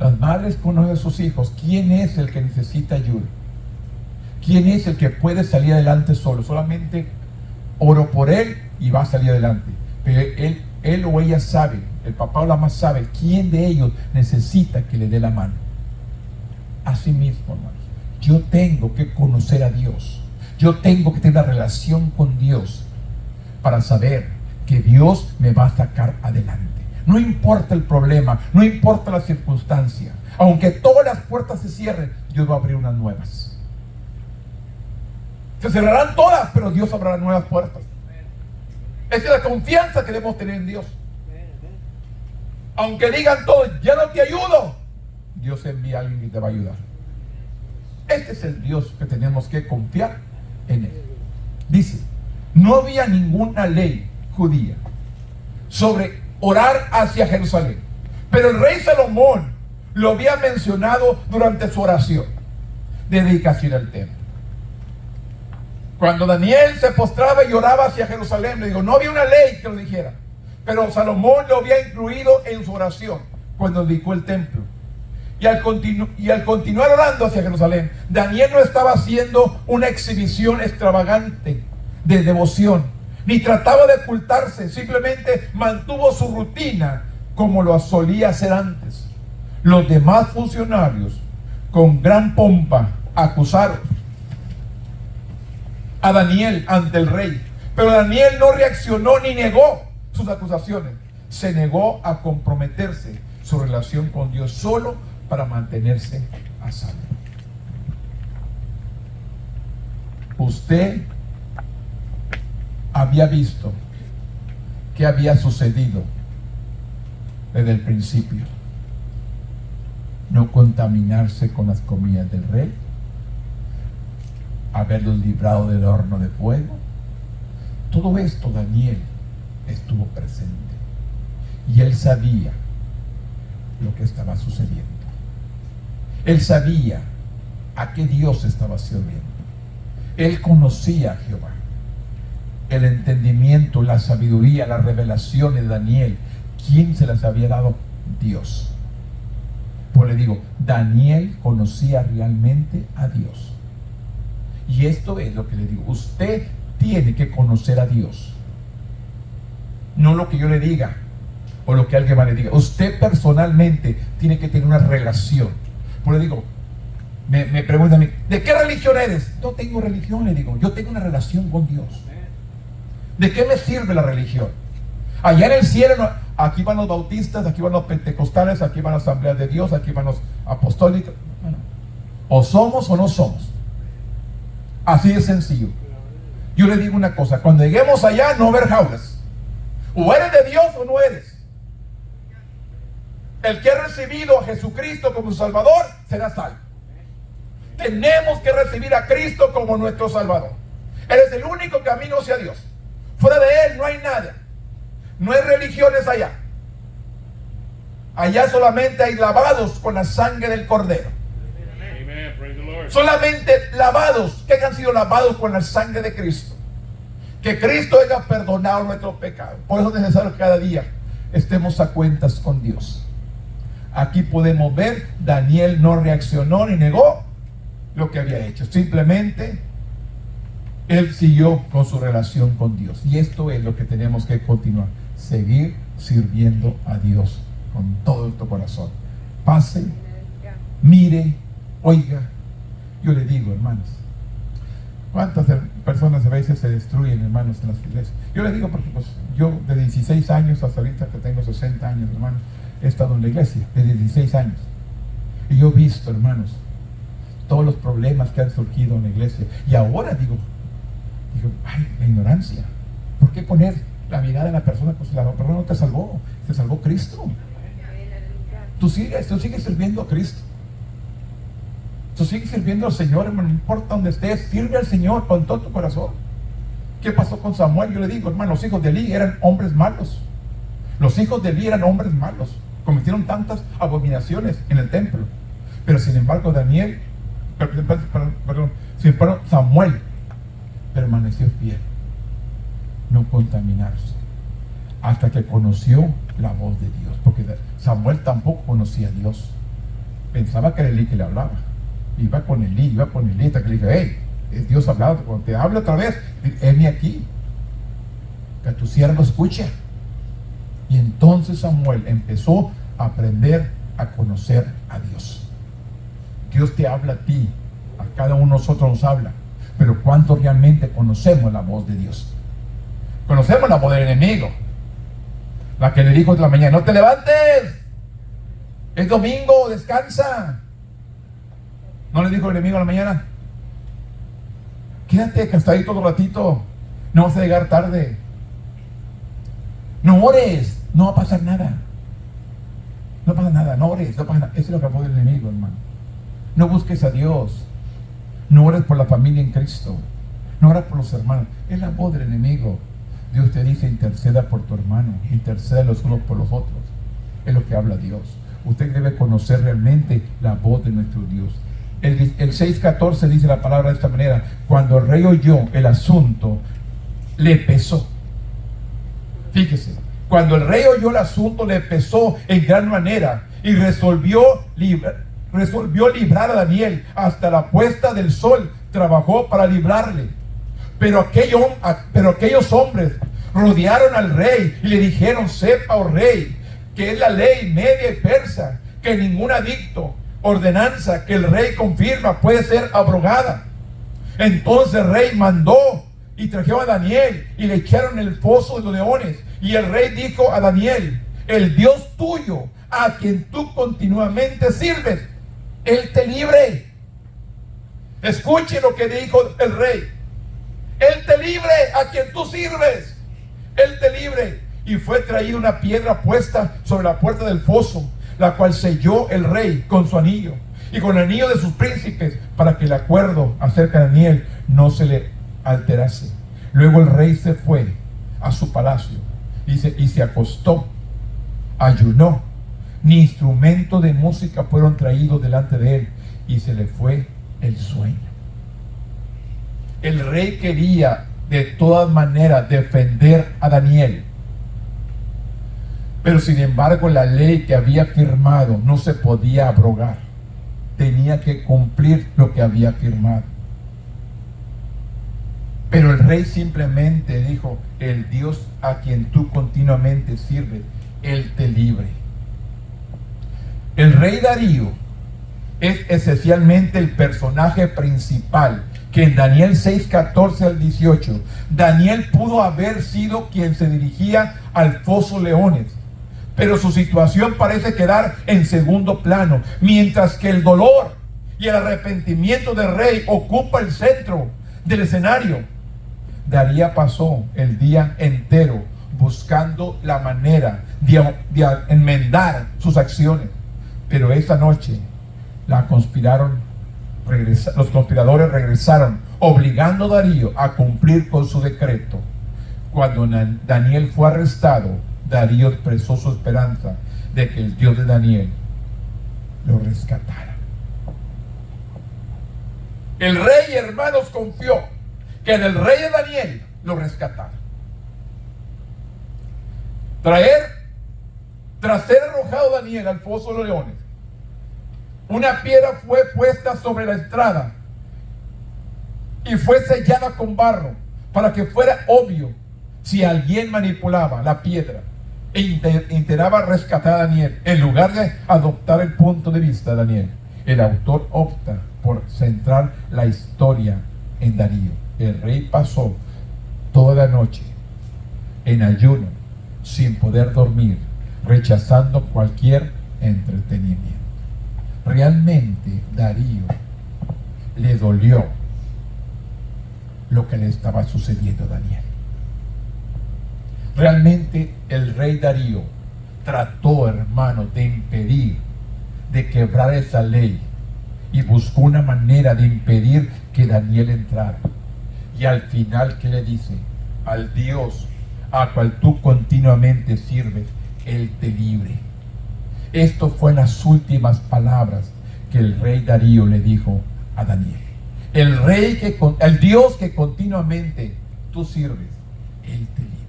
Las madres conocen a sus hijos, quién es el que necesita ayuda, quién es el que puede salir adelante solo. Solamente oro por él y va a salir adelante. Pero él o ella sabe, el papá o la mamá sabe quién de ellos necesita que le dé la mano. Así mismo, hermanos, yo tengo que conocer a Dios. Yo tengo que tener una relación con Dios para saber que Dios me va a sacar adelante. No importa el problema, no importa la circunstancia. Aunque todas las puertas se cierren, Dios va a abrir unas nuevas. Se cerrarán todas, pero Dios abrirá nuevas puertas. Esa es la confianza que debemos tener en Dios. Aunque digan todos, ya no te ayudo, Dios envía a alguien que te va a ayudar. Este es el Dios que tenemos que confiar en Él. Dice, no había ninguna ley judía sobre orar hacia Jerusalén, pero el rey Salomón lo había mencionado durante su oración de dedicación al templo. Cuando Daniel se postraba y oraba hacia Jerusalén, le digo, no había una ley que lo dijera, pero Salomón lo había incluido en su oración cuando dedicó el templo. Y al continuar orando hacia Jerusalén, Daniel no estaba haciendo una exhibición extravagante de devoción, ni trataba de ocultarse, simplemente mantuvo su rutina como lo solía hacer antes. Los demás funcionarios, con gran pompa, acusaron a Daniel ante el rey. Pero Daniel no reaccionó ni negó sus acusaciones. Se negó a comprometerse su relación con Dios solo para mantenerse a salvo. Usted había visto qué había sucedido desde el principio. No contaminarse con las comidas del rey, haberlos librado del horno de fuego. Todo esto Daniel estuvo presente y él sabía lo que estaba sucediendo. Él sabía a qué Dios estaba sirviendo. Él conocía a Jehová. El entendimiento, la sabiduría, la revelación de Daniel, ¿quién se las había dado? Dios. Pues le digo, Daniel conocía realmente a Dios. Y esto es lo que le digo. Usted tiene que conocer a Dios. No lo que yo le diga o lo que alguien más le diga. Usted personalmente tiene que tener una relación. Pues le digo, me preguntan a mí, ¿de qué religión eres? No tengo religión, le digo. Yo tengo una relación con Dios. ¿De qué me sirve la religión? Allá en el cielo, aquí van los bautistas, aquí van los pentecostales, aquí van las asambleas de Dios, aquí van los apostólicos. Bueno, o somos o no somos. Así de sencillo. Yo le digo una cosa, cuando lleguemos allá no haber jaulas. O eres de Dios o no eres. El que ha recibido a Jesucristo como Salvador será salvo. Tenemos que recibir a Cristo como nuestro Salvador. Él es el único camino hacia Dios. Fuera de Él no hay nada. No hay religiones allá. Allá solamente hay lavados con la sangre del Cordero. Solamente lavados que han sido lavados con la sangre de Cristo. Que Cristo haya perdonado nuestros pecados. Por eso es necesario que cada día estemos a cuentas con Dios. Aquí podemos ver, Daniel no reaccionó ni negó lo que había hecho. Simplemente él siguió con su relación con Dios. Y esto es lo que tenemos que continuar. Seguir sirviendo a Dios con todo tu corazón. Pase, mire, oiga. Yo le digo, hermanos, ¿cuántas personas a veces se destruyen, hermanos, en las iglesias? Yo le digo porque pues, yo de 16 años hasta ahorita que tengo 60 años, hermanos, he estado en la iglesia de 16 años. Y yo he visto, hermanos, todos los problemas que han surgido en la iglesia. Y ahora digo, ay, la ignorancia. ¿Por qué poner la mirada en la persona? Pues la persona no te salvó Cristo. Tú sigues sirviendo a Cristo. Tú sigues sirviendo al Señor, hermano, no importa donde estés, sirve al Señor con todo tu corazón. ¿Qué pasó con Samuel? Yo le digo, hermano, los hijos de Elí eran hombres malos. Los hijos de Elí eran hombres malos. Cometieron tantas abominaciones en el templo. Pero sin embargo, Samuel permaneció fiel. No contaminarse. Hasta que conoció la voz de Dios. Porque Samuel tampoco conocía a Dios. Pensaba que era Elí que le hablaba. Iba con Elí hasta que le dije, hey, es Dios hablando. Cuando te habla otra vez, heme aquí, que tu siervo escucha. Y entonces Samuel empezó a aprender a conocer a Dios. Dios te habla a ti, a cada uno de nosotros nos habla, pero ¿cuánto realmente conocemos la voz de Dios? Conocemos la voz del enemigo, la que le dijo en la mañana, no te levantes, es domingo, descansa. ¿No le dijo el enemigo a la mañana? Quédate acostadito todo ratito, no vas a llegar tarde. No ores, no va a pasar nada. No pasa nada, no ores, no pasa nada. Eso es lo que habló el enemigo, hermano. No busques a Dios. No ores por la familia en Cristo. No ores por los hermanos. Es la voz del enemigo. Dios te dice, interceda por tu hermano, interceda los unos por los otros. Es lo que habla Dios. Usted debe conocer realmente la voz de nuestro Dios. El 6:14 dice la palabra de esta manera: cuando el rey oyó el asunto, le pesó. Fíjese, cuando el rey oyó el asunto, le pesó en gran manera y resolvió librar a Daniel. Hasta la puesta del sol trabajó para librarle. Pero aquellos hombres rodearon al rey y le dijeron: sepa, oh rey, que es la ley media y persa, que ningún edicto, ordenanza que el rey confirma puede ser abrogada. Entonces el rey mandó y trajeron a Daniel y le echaron en el foso de los leones. Y el rey dijo a Daniel: el Dios tuyo, a quien tú continuamente sirves, Él te libre. Escuche lo que dijo el rey: Él te libre, a quien tú sirves, Él te libre. Y fue traída una piedra puesta sobre la puerta del foso, la cual selló el rey con su anillo y con el anillo de sus príncipes, para que el acuerdo acerca de Daniel no se le alterase. Luego el rey se fue a su palacio, dice, y se acostó, ayunó, ni instrumento de música fueron traídos delante de él, y se le fue el sueño. El rey quería de todas maneras defender a Daniel, pero sin embargo la ley que había firmado no se podía abrogar. Tenía que cumplir lo que había firmado. Pero el rey simplemente dijo: el Dios a quien tú continuamente sirves, Él te libre. El rey Darío es esencialmente el personaje principal, que en Daniel 6:14 al 18, Daniel pudo haber sido quien se dirigía al foso leones, pero su situación parece quedar en segundo plano, mientras que el dolor y el arrepentimiento del rey ocupa el centro del escenario. Darío pasó el día entero buscando la manera de enmendar sus acciones, pero esa noche los conspiradores regresaron, obligando a Darío a cumplir con su decreto. Cuando Daniel fue arrestado, Darío expresó su esperanza de que el Dios de Daniel lo rescatara. El rey, hermanos, confió que en el rey de Daniel lo rescatara. Tras ser arrojado Daniel al foso de los leones, una piedra fue puesta sobre la entrada y fue sellada con barro, para que fuera obvio si alguien manipulaba la piedra e intentaba rescatar a Daniel. En lugar de adoptar el punto de vista de Daniel, el autor opta por centrar la historia en Darío. El rey pasó toda la noche en ayuno, sin poder dormir, rechazando cualquier entretenimiento. Realmente Darío le dolió lo que le estaba sucediendo a Daniel. Realmente el rey Darío trató, hermano, de impedir, de quebrar esa ley, y buscó una manera de impedir que Daniel entrara. Y al final, ¿qué le dice? Al Dios a cual tú continuamente sirves, Él te libre. Esto fue en las últimas palabras que el rey Darío le dijo a Daniel. El Dios que continuamente tú sirves, Él te libre.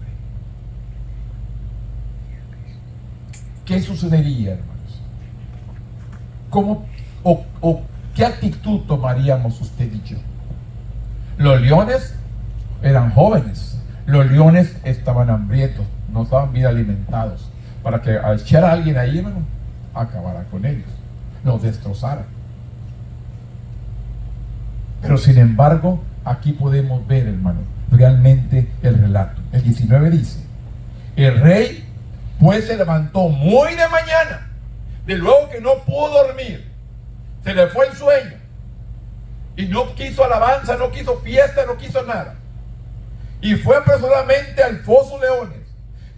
¿Qué sucedería, hermanos? ¿Cómo o qué actitud tomaríamos usted y yo? Los leones eran jóvenes. Los leones estaban hambrientos, no estaban bien alimentados, para que al echar a alguien ahí, hermano, acabara con ellos, los destrozara. Pero sin embargo, aquí podemos ver, hermano, realmente el relato. El 19 dice: el rey pues se levantó muy de mañana, de luego que no pudo dormir, se le fue el sueño, y no quiso alabanza, no quiso fiesta, no quiso nada, y fue apresuradamente al foso leones,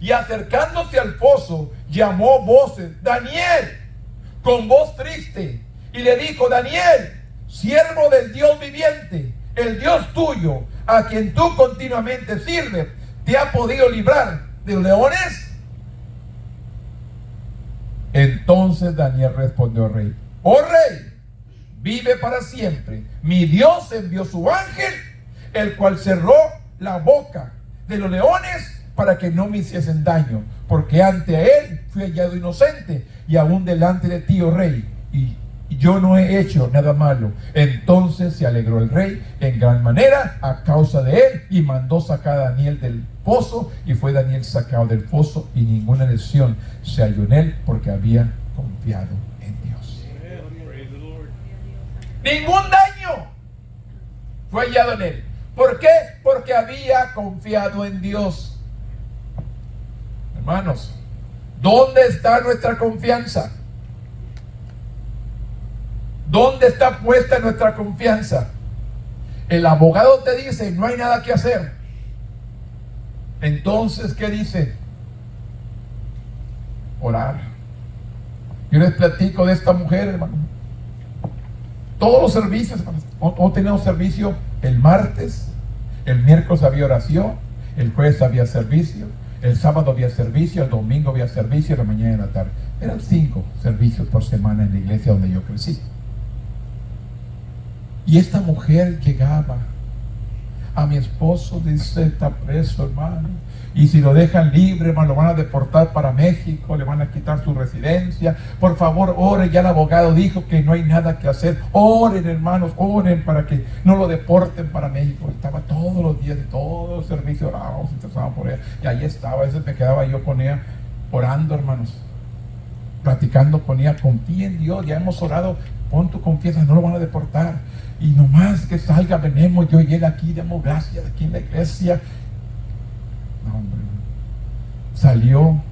y acercándose al foso llamó voces: Daniel, con voz triste, y le dijo: Daniel, siervo del Dios viviente, el Dios tuyo, a quien tú continuamente sirves, ¿te ha podido librar de los leones? Entonces Daniel respondió al rey: oh rey, vive para siempre. Mi Dios envió su ángel, el cual cerró la boca de los leones para que no me hiciesen daño, porque ante él fui hallado inocente, y aún delante de ti, oh rey, y yo no he hecho nada malo. Entonces se alegró el rey en gran manera a causa de él, y mandó sacar a Daniel del pozo, y fue Daniel sacado del pozo, y ninguna lesión se halló en él, porque había confiado en Dios. Ningún daño fue hallado en él. ¿Por qué? Porque había confiado en Dios. Hermanos, ¿dónde está nuestra confianza? ¿Dónde está puesta nuestra confianza? El abogado te dice, no hay nada que hacer. Entonces, ¿qué dice? Orar. Yo les platico de esta mujer, hermano. Todos los servicios, hermanos. Hoy tenemos servicio el martes, el miércoles había oración, el jueves había servicio, el sábado había servicio, el domingo había servicio, la mañana y la tarde. Eran 5 servicios por semana en la iglesia donde yo crecí. Y esta mujer llegaba a mi esposo, dice, está preso, hermano, y si lo dejan libre, hermano, lo van a deportar para México, le van a quitar su residencia. Por favor, oren. Ya el abogado dijo que no hay nada que hacer. Oren, hermanos, oren para que no lo deporten para México. Estaba todos los días, todos los servicios, orábamos, interesaban por ella, y ahí estaba. A veces me quedaba yo con ella orando, hermanos, platicando con ella. Confía en Dios, ya hemos orado, pon tu confianza, no lo van a deportar, y nomás que salga, venemos yo y él aquí, damos gracias aquí en la iglesia. No, hombre, salió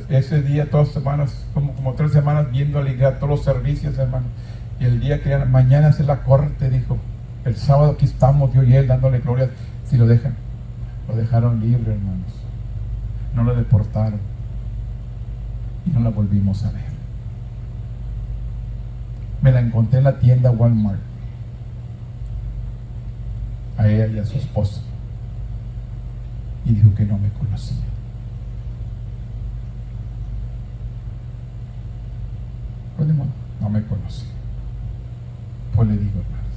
ese día, 2 semanas, como 3 semanas viendo a la iglesia, todos los servicios, hermano, y el día que mañana hace la corte, dijo, el sábado aquí estamos yo y él dándole gloria. Si lo dejan, lo dejaron libre, hermanos, no lo deportaron y no la volvimos a ver. Me la encontré en la tienda Walmart, a ella y a su esposo, y dijo que no me conocía. Pues no me conocía. Pues le digo, hermanos,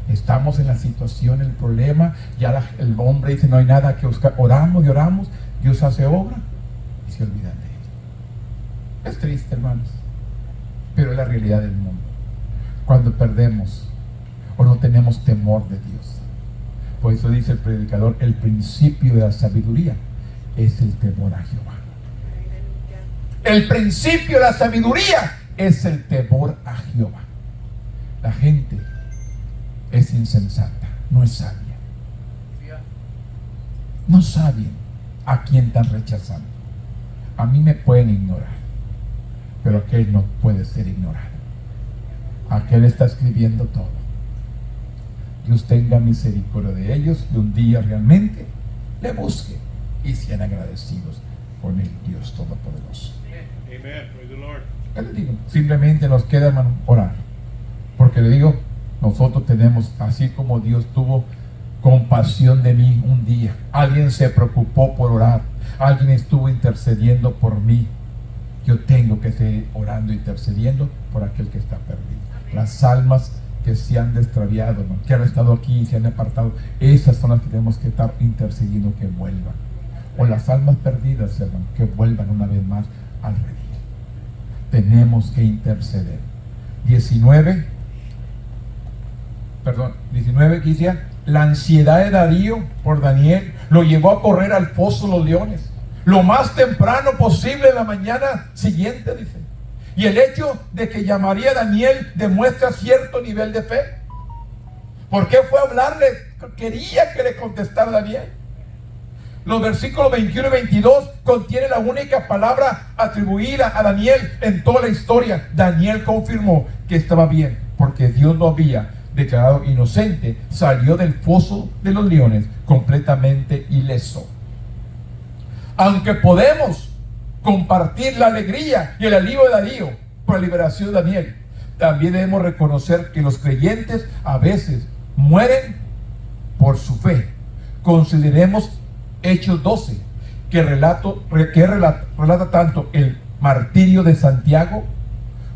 estamos en la situación, el problema, ya el hombre dice no hay nada que buscar, oramos y oramos, Dios hace obra y se olvidan de él. Es triste, hermanos, pero es la realidad del mundo. Cuando perdemos o no tenemos temor de Dios. Por eso dice el predicador, el principio de la sabiduría es el temor a Jehová. El principio de la sabiduría es el temor a Jehová. La gente es insensata, no es sabia. No saben a quién están rechazando. A mí me pueden ignorar, pero aquel no puede ser ignorado. Aquel está escribiendo todo. Dios tenga misericordia de ellos y un día realmente le busquen y sean agradecidos con el Dios Todopoderoso. Amen. Praise the Lord. ¿Qué le digo? Simplemente nos queda, hermano, orar. Porque le digo, nosotros tenemos, así como Dios tuvo compasión de mí un día, alguien se preocupó por orar, alguien estuvo intercediendo por mí. Yo tengo que seguir orando, intercediendo por aquel que está perdido. Las almas que se han extraviado, ¿no?, que han estado aquí y se han apartado, esas son las que tenemos que estar intercediendo que vuelvan. O las almas perdidas, hermano, que vuelvan una vez más al redil. Tenemos que interceder. 19 que decía, la ansiedad de Darío por Daniel lo llevó a correr al foso de los leones lo más temprano posible en la mañana siguiente, dice. Y el hecho de que llamaría a Daniel demuestra cierto nivel de fe. ¿Por qué fue a hablarle? Quería que le contestara a Daniel. Los versículos 21 y 22 contienen la única palabra atribuida a Daniel en toda la historia. Daniel confirmó que estaba bien, porque Dios lo había declarado inocente. Salió del foso de los leones completamente ileso. Aunque podemos compartir la alegría y el alivio de Darío por la liberación de Daniel, también debemos reconocer que los creyentes a veces mueren por su fe. Consideremos Hechos 12, que relata tanto el martirio de Santiago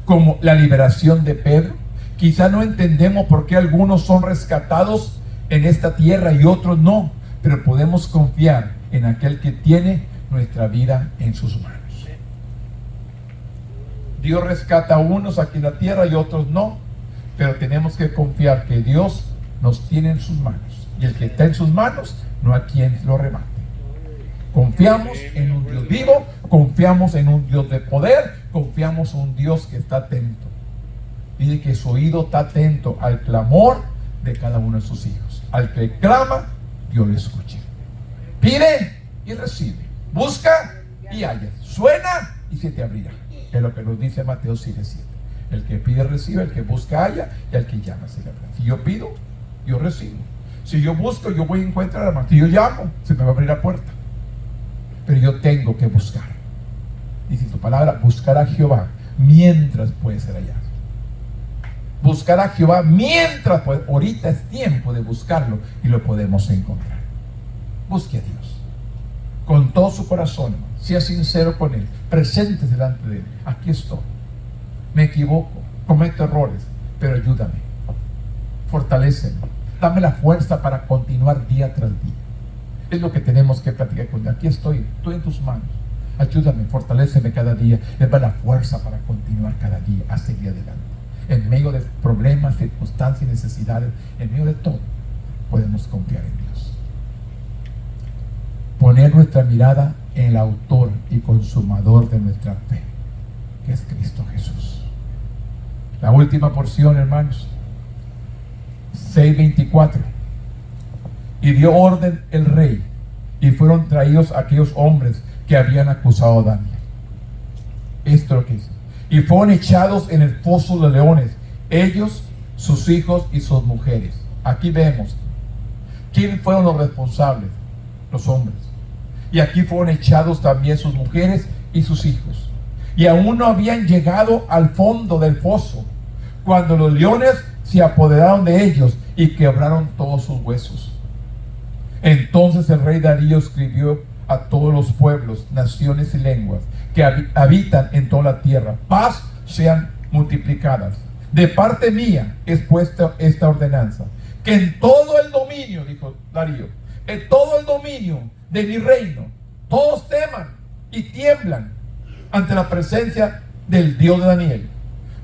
como la liberación de Pedro. Quizá no entendemos por qué algunos son rescatados en esta tierra y otros no, pero podemos confiar en aquel que tiene nuestra vida en sus manos. Dios rescata a unos aquí en la tierra y otros no, pero tenemos que confiar que Dios nos tiene en sus manos, y el que está en sus manos no hay quien lo remate. Confiamos en un Dios vivo, confiamos en un Dios de poder, confiamos en un Dios que está atento Dice que su oído está atento al clamor de cada uno de sus hijos. Al que clama, Dios le escucha. Pide y recibe. Busca y halla. Suena y se te abrirá. Es lo que nos dice Mateo 7:7. El que pide recibe, el que busca halla, y al que llama se le abrirá. Si yo pido, yo recibo. Si yo busco, yo voy a encontrar. Si yo llamo, se me va a abrir la puerta. Pero yo tengo que buscar. Dice tu palabra, buscar a Jehová mientras puede ser hallado. Buscar a Jehová mientras puede. Ahorita es tiempo de buscarlo y lo podemos encontrar. Busque a Dios con todo su corazón, hermano. Sea sincero con Él. Presente delante de Él. Aquí estoy. Me equivoco, cometo errores, pero ayúdame. Fortaléceme. Dame la fuerza para continuar día tras día. Es lo que tenemos que platicar con Él. Aquí estoy en tus manos. Ayúdame, fortaléceme cada día. Dame la fuerza para continuar cada día, a seguir adelante. En medio de problemas, circunstancias, necesidades, en medio de todo, podemos confiar en Dios. Poner nuestra mirada en el autor y consumador de nuestra fe, que es Cristo Jesús. La última porción, hermanos, 6:24. Y dio orden el rey, y fueron traídos aquellos hombres que habían acusado a Daniel. Esto es lo que dice. Y fueron echados en el foso de leones, ellos, sus hijos y sus mujeres. Aquí vemos quiénes fueron los responsables, los hombres. Y aquí fueron echados también sus mujeres y sus hijos. Y aún no habían llegado al fondo del foso, cuando los leones se apoderaron de ellos y quebraron todos sus huesos. Entonces el rey Darío escribió a todos los pueblos, naciones y lenguas que habitan en toda la tierra: paz sean multiplicadas. De parte mía es puesta esta ordenanza, que en todo el dominio, dijo Darío, en todo el dominio de mi reino, todos teman y tiemblan ante la presencia del Dios de Daniel,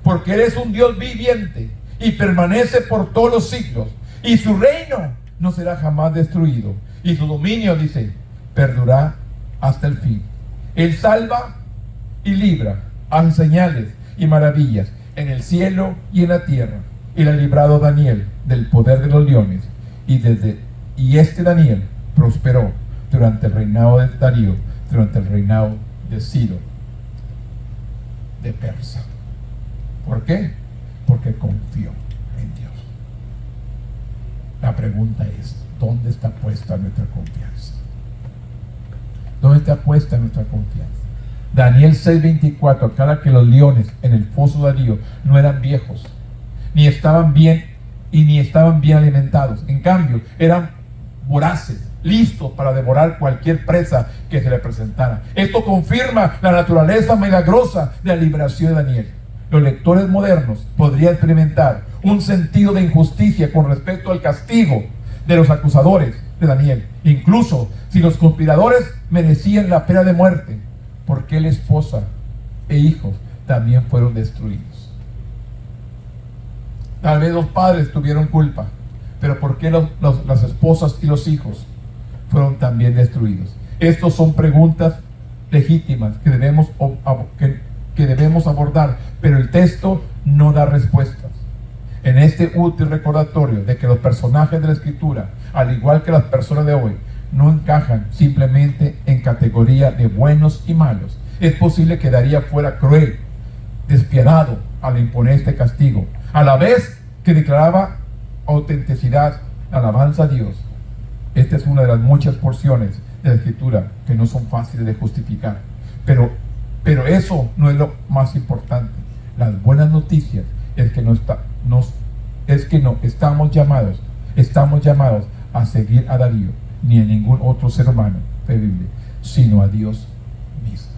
porque Él es un Dios viviente y permanece por todos los siglos, y su reino no será jamás destruido, y su dominio, dice, perdurará hasta el fin. Él salva y libra, hace señales y maravillas en el cielo y en la tierra. Él ha librado a Daniel del poder de los leones, y este Daniel prosperó durante el reinado de Darío, durante el reinado de Ciro de Persa. ¿Por qué? Porque confió en Dios. La pregunta es, ¿dónde está puesta nuestra confianza? ¿Dónde está puesta nuestra confianza? Daniel 6:24 aclara que los leones en el foso de Darío no eran viejos, ni estaban bien alimentados. En cambio, eran voraces, listos para devorar cualquier presa que se le presentara. Esto confirma la naturaleza milagrosa de la liberación de Daniel. Los lectores modernos podrían experimentar un sentido de injusticia con respecto al castigo de los acusadores de Daniel, incluso si los conspiradores merecían la pena de muerte, porque la esposa e hijos también fueron destruidos. Tal vez los padres tuvieron culpa, pero ¿por qué las esposas y los hijos fueron también destruidos? Estas son preguntas legítimas que debemos abordar, pero el texto no da respuestas. En este útil recordatorio de que los personajes de la Escritura, al igual que las personas de hoy, no encajan simplemente en categoría de buenos y malos, es posible que Darío fuera cruel, despiadado al imponer este castigo, a la vez que declaraba autenticidad, alabanza a Dios. Esta es una de las muchas porciones de la Escritura que no son fáciles de justificar, pero eso no es lo más importante. Las buenas noticias es que estamos llamados a seguir a Darío, ni a ningún otro ser humano creíble, sino a Dios mismo.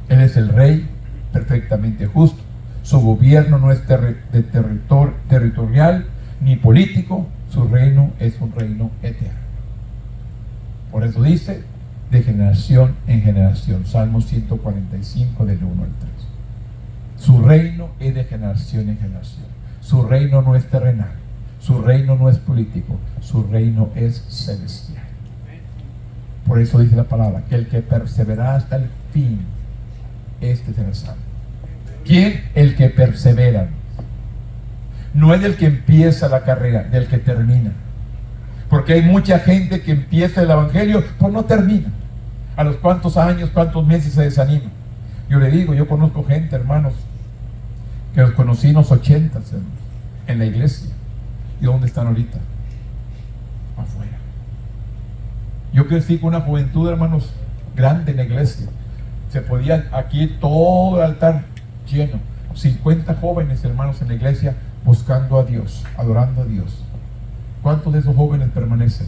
Él es el rey perfectamente justo. Su gobierno no es territorial ni político. Su reino es un reino eterno. Por eso dice, de generación en generación. Salmo 145 del 1 al 3. Su reino es de generación en generación. Su reino no es terrenal. Su reino no es político. Su reino es celestial. Por eso dice la palabra, que el que persevera hasta el fin, este será salvo. ¿Quién? El que persevera. No es del que empieza la carrera, del que termina. Porque hay mucha gente que empieza el evangelio, pues no termina. A los cuantos años, cuantos meses se desanima. Yo le digo, yo conozco gente, hermanos, que los conocí en los 80, hermanos, en la iglesia. ¿Y dónde están ahorita? Afuera. Yo crecí con una juventud, hermanos, grande en la iglesia. Se podía aquí todo el altar lleno. 50 jóvenes, hermanos, en la iglesia buscando a Dios, adorando a Dios. ¿Cuántos de esos jóvenes permanecen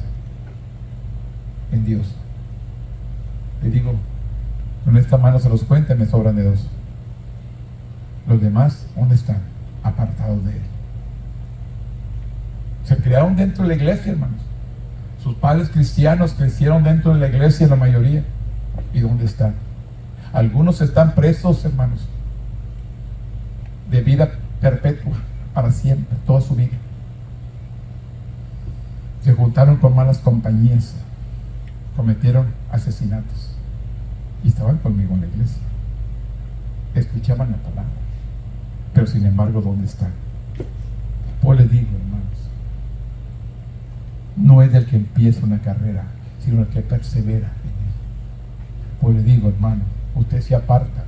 en Dios? Le digo, con esta mano se los cuenta, me sobran de dos. Los demás, ¿dónde están? Apartados de Él. Se criaron dentro de la iglesia, hermanos. Sus padres cristianos crecieron dentro de la iglesia, la mayoría. ¿Y dónde están? Algunos están presos, hermanos, de vida perpetua, para siempre, toda su vida. Se juntaron con malas compañías, cometieron asesinatos y estaban conmigo en la iglesia. Escuchaban la palabra, pero sin embargo, ¿dónde están? Pues les digo, hermanos, no es del que empieza una carrera, sino el que persevera en él. Pues le digo, hermano, usted se aparta,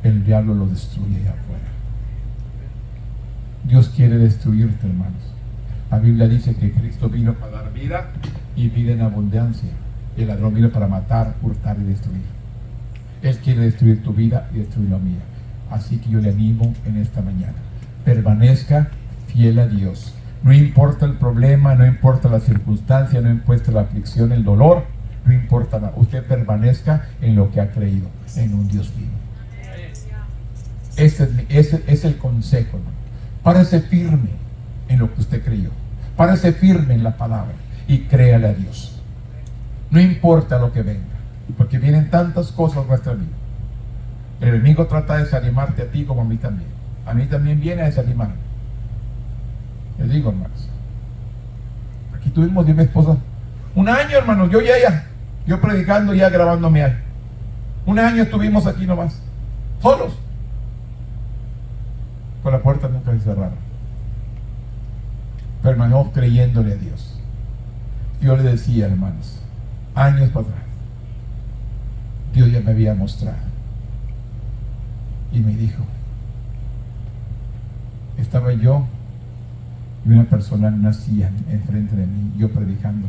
el diablo lo destruye allá afuera. Dios quiere destruirte, hermanos. La Biblia dice que Cristo vino para dar vida y vida en abundancia. Y el ladrón vino para matar, hurtar y destruir. Él quiere destruir tu vida y destruir la mía. Así que yo le animo en esta mañana. Permanezca fiel a Dios. No importa el problema, no importa la circunstancia, no importa la aflicción, el dolor, no importa nada. Usted permanezca en lo que ha creído, en un Dios vivo. Ese es el consejo, hermano. Párese firme en lo que usted creyó. Párese firme en la palabra y créale a Dios. No importa lo que venga, porque vienen tantas cosas en nuestra vida. El enemigo trata de desanimarte a ti como a mí también. A mí también viene a desanimarme. Les digo, hermanos, aquí tuvimos 10 esposas. Un año, hermanos, yo predicando, ya grabándome ahí. Un año estuvimos aquí nomás, solos. Con las puertas nunca se cerraron. Permanecemos creyéndole a Dios. Yo le decía, hermanos, años para atrás, Dios ya me había mostrado y me dijo, estaba yo y una persona en una silla enfrente de mí, yo predicando,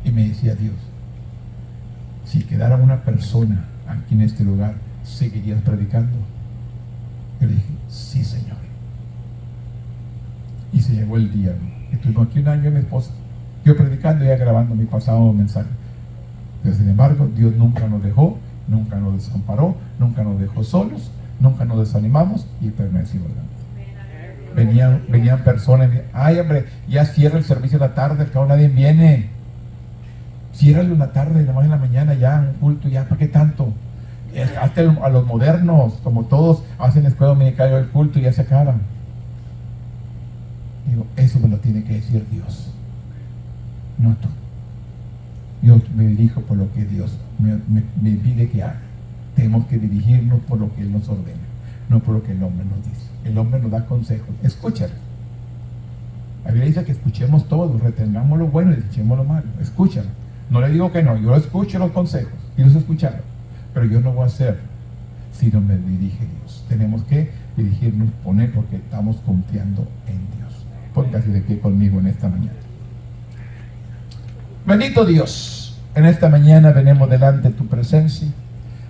y me decía Dios, si quedara una persona aquí en este lugar, ¿seguirías predicando? Yo le dije, sí, Señor. Y se llegó el día, ¿no? Estuvimos aquí un año, mi esposa, yo predicando y ella grabando mi pasado mensaje. Pero sin embargo, Dios nunca nos dejó, nunca nos desamparó, nunca nos dejó solos, nunca nos desanimamos y permanecimos adelante. Venían personas y me decían, ay, hombre, ya cierra el servicio de la tarde, acá nadie viene. Ciérrale una tarde, nada más en la mañana, ya un culto, ya, ¿para qué tanto? Hasta a los modernos, como todos hacen escuela dominical el culto y ya se acaban. Digo, eso me lo tiene que decir Dios, no tú. Yo me dirijo por lo que Dios me pide que haga. Tenemos que dirigirnos por lo que Él nos ordena, no por lo que el hombre nos dice. El hombre nos da consejos, escúchalo. La Biblia dice que escuchemos todo, retengamos lo bueno y desechemos lo malo. Escúchalo. No le digo que no, yo escucho los consejos y los escucharon, pero yo no voy a hacer si no me dirige Dios. Tenemos que dirigirnos, poner, porque estamos confiando en Dios. Póngase de pie conmigo en esta mañana. Bendito Dios, en esta mañana venimos delante de tu presencia.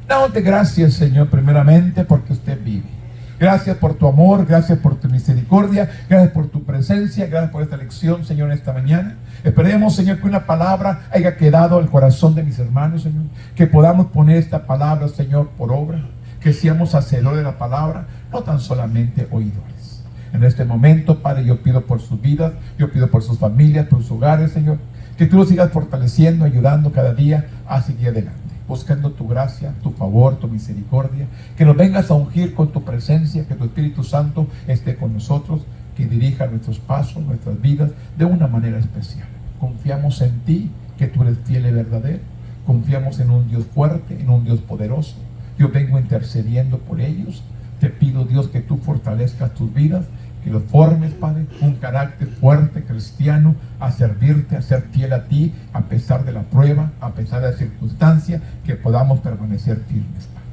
Dándote gracias, Señor, primeramente porque usted vive. Gracias por tu amor, gracias por tu misericordia, gracias por tu presencia, gracias por esta lección, Señor, en esta mañana. Esperemos, Señor, que una palabra haya quedado al corazón de mis hermanos, Señor. Que podamos poner esta palabra, Señor, por obra. Que seamos hacedores de la palabra, no tan solamente oidores. En este momento, Padre, yo pido por sus vidas, yo pido por sus familias, por sus hogares, Señor. Que tú los sigas fortaleciendo, ayudando cada día a seguir adelante, buscando tu gracia, tu favor, tu misericordia. Que nos vengas a ungir con tu presencia, que tu Espíritu Santo esté con nosotros, que dirija nuestros pasos, nuestras vidas de una manera especial. Confiamos en ti, que tú eres fiel y verdadero. Confiamos en un Dios fuerte, en un Dios poderoso. Yo vengo intercediendo por ellos. Te pido, Dios, que tú fortalezcas tus vidas, que los formes, Padre, un carácter fuerte, cristiano, a servirte, a ser fiel a ti, a pesar de la prueba, a pesar de la circunstancia, que podamos permanecer firmes, Padre.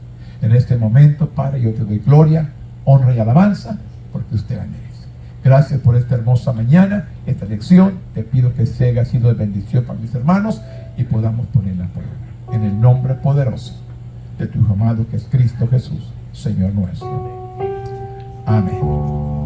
En este momento, Padre, yo te doy gloria, honra y alabanza, porque usted la merece. Gracias por esta hermosa mañana, esta lección. Te pido que haya sido de bendición para mis hermanos y podamos ponerla por obra. En el nombre poderoso de tu Hijo amado, que es Cristo Jesús, Señor nuestro. Amén.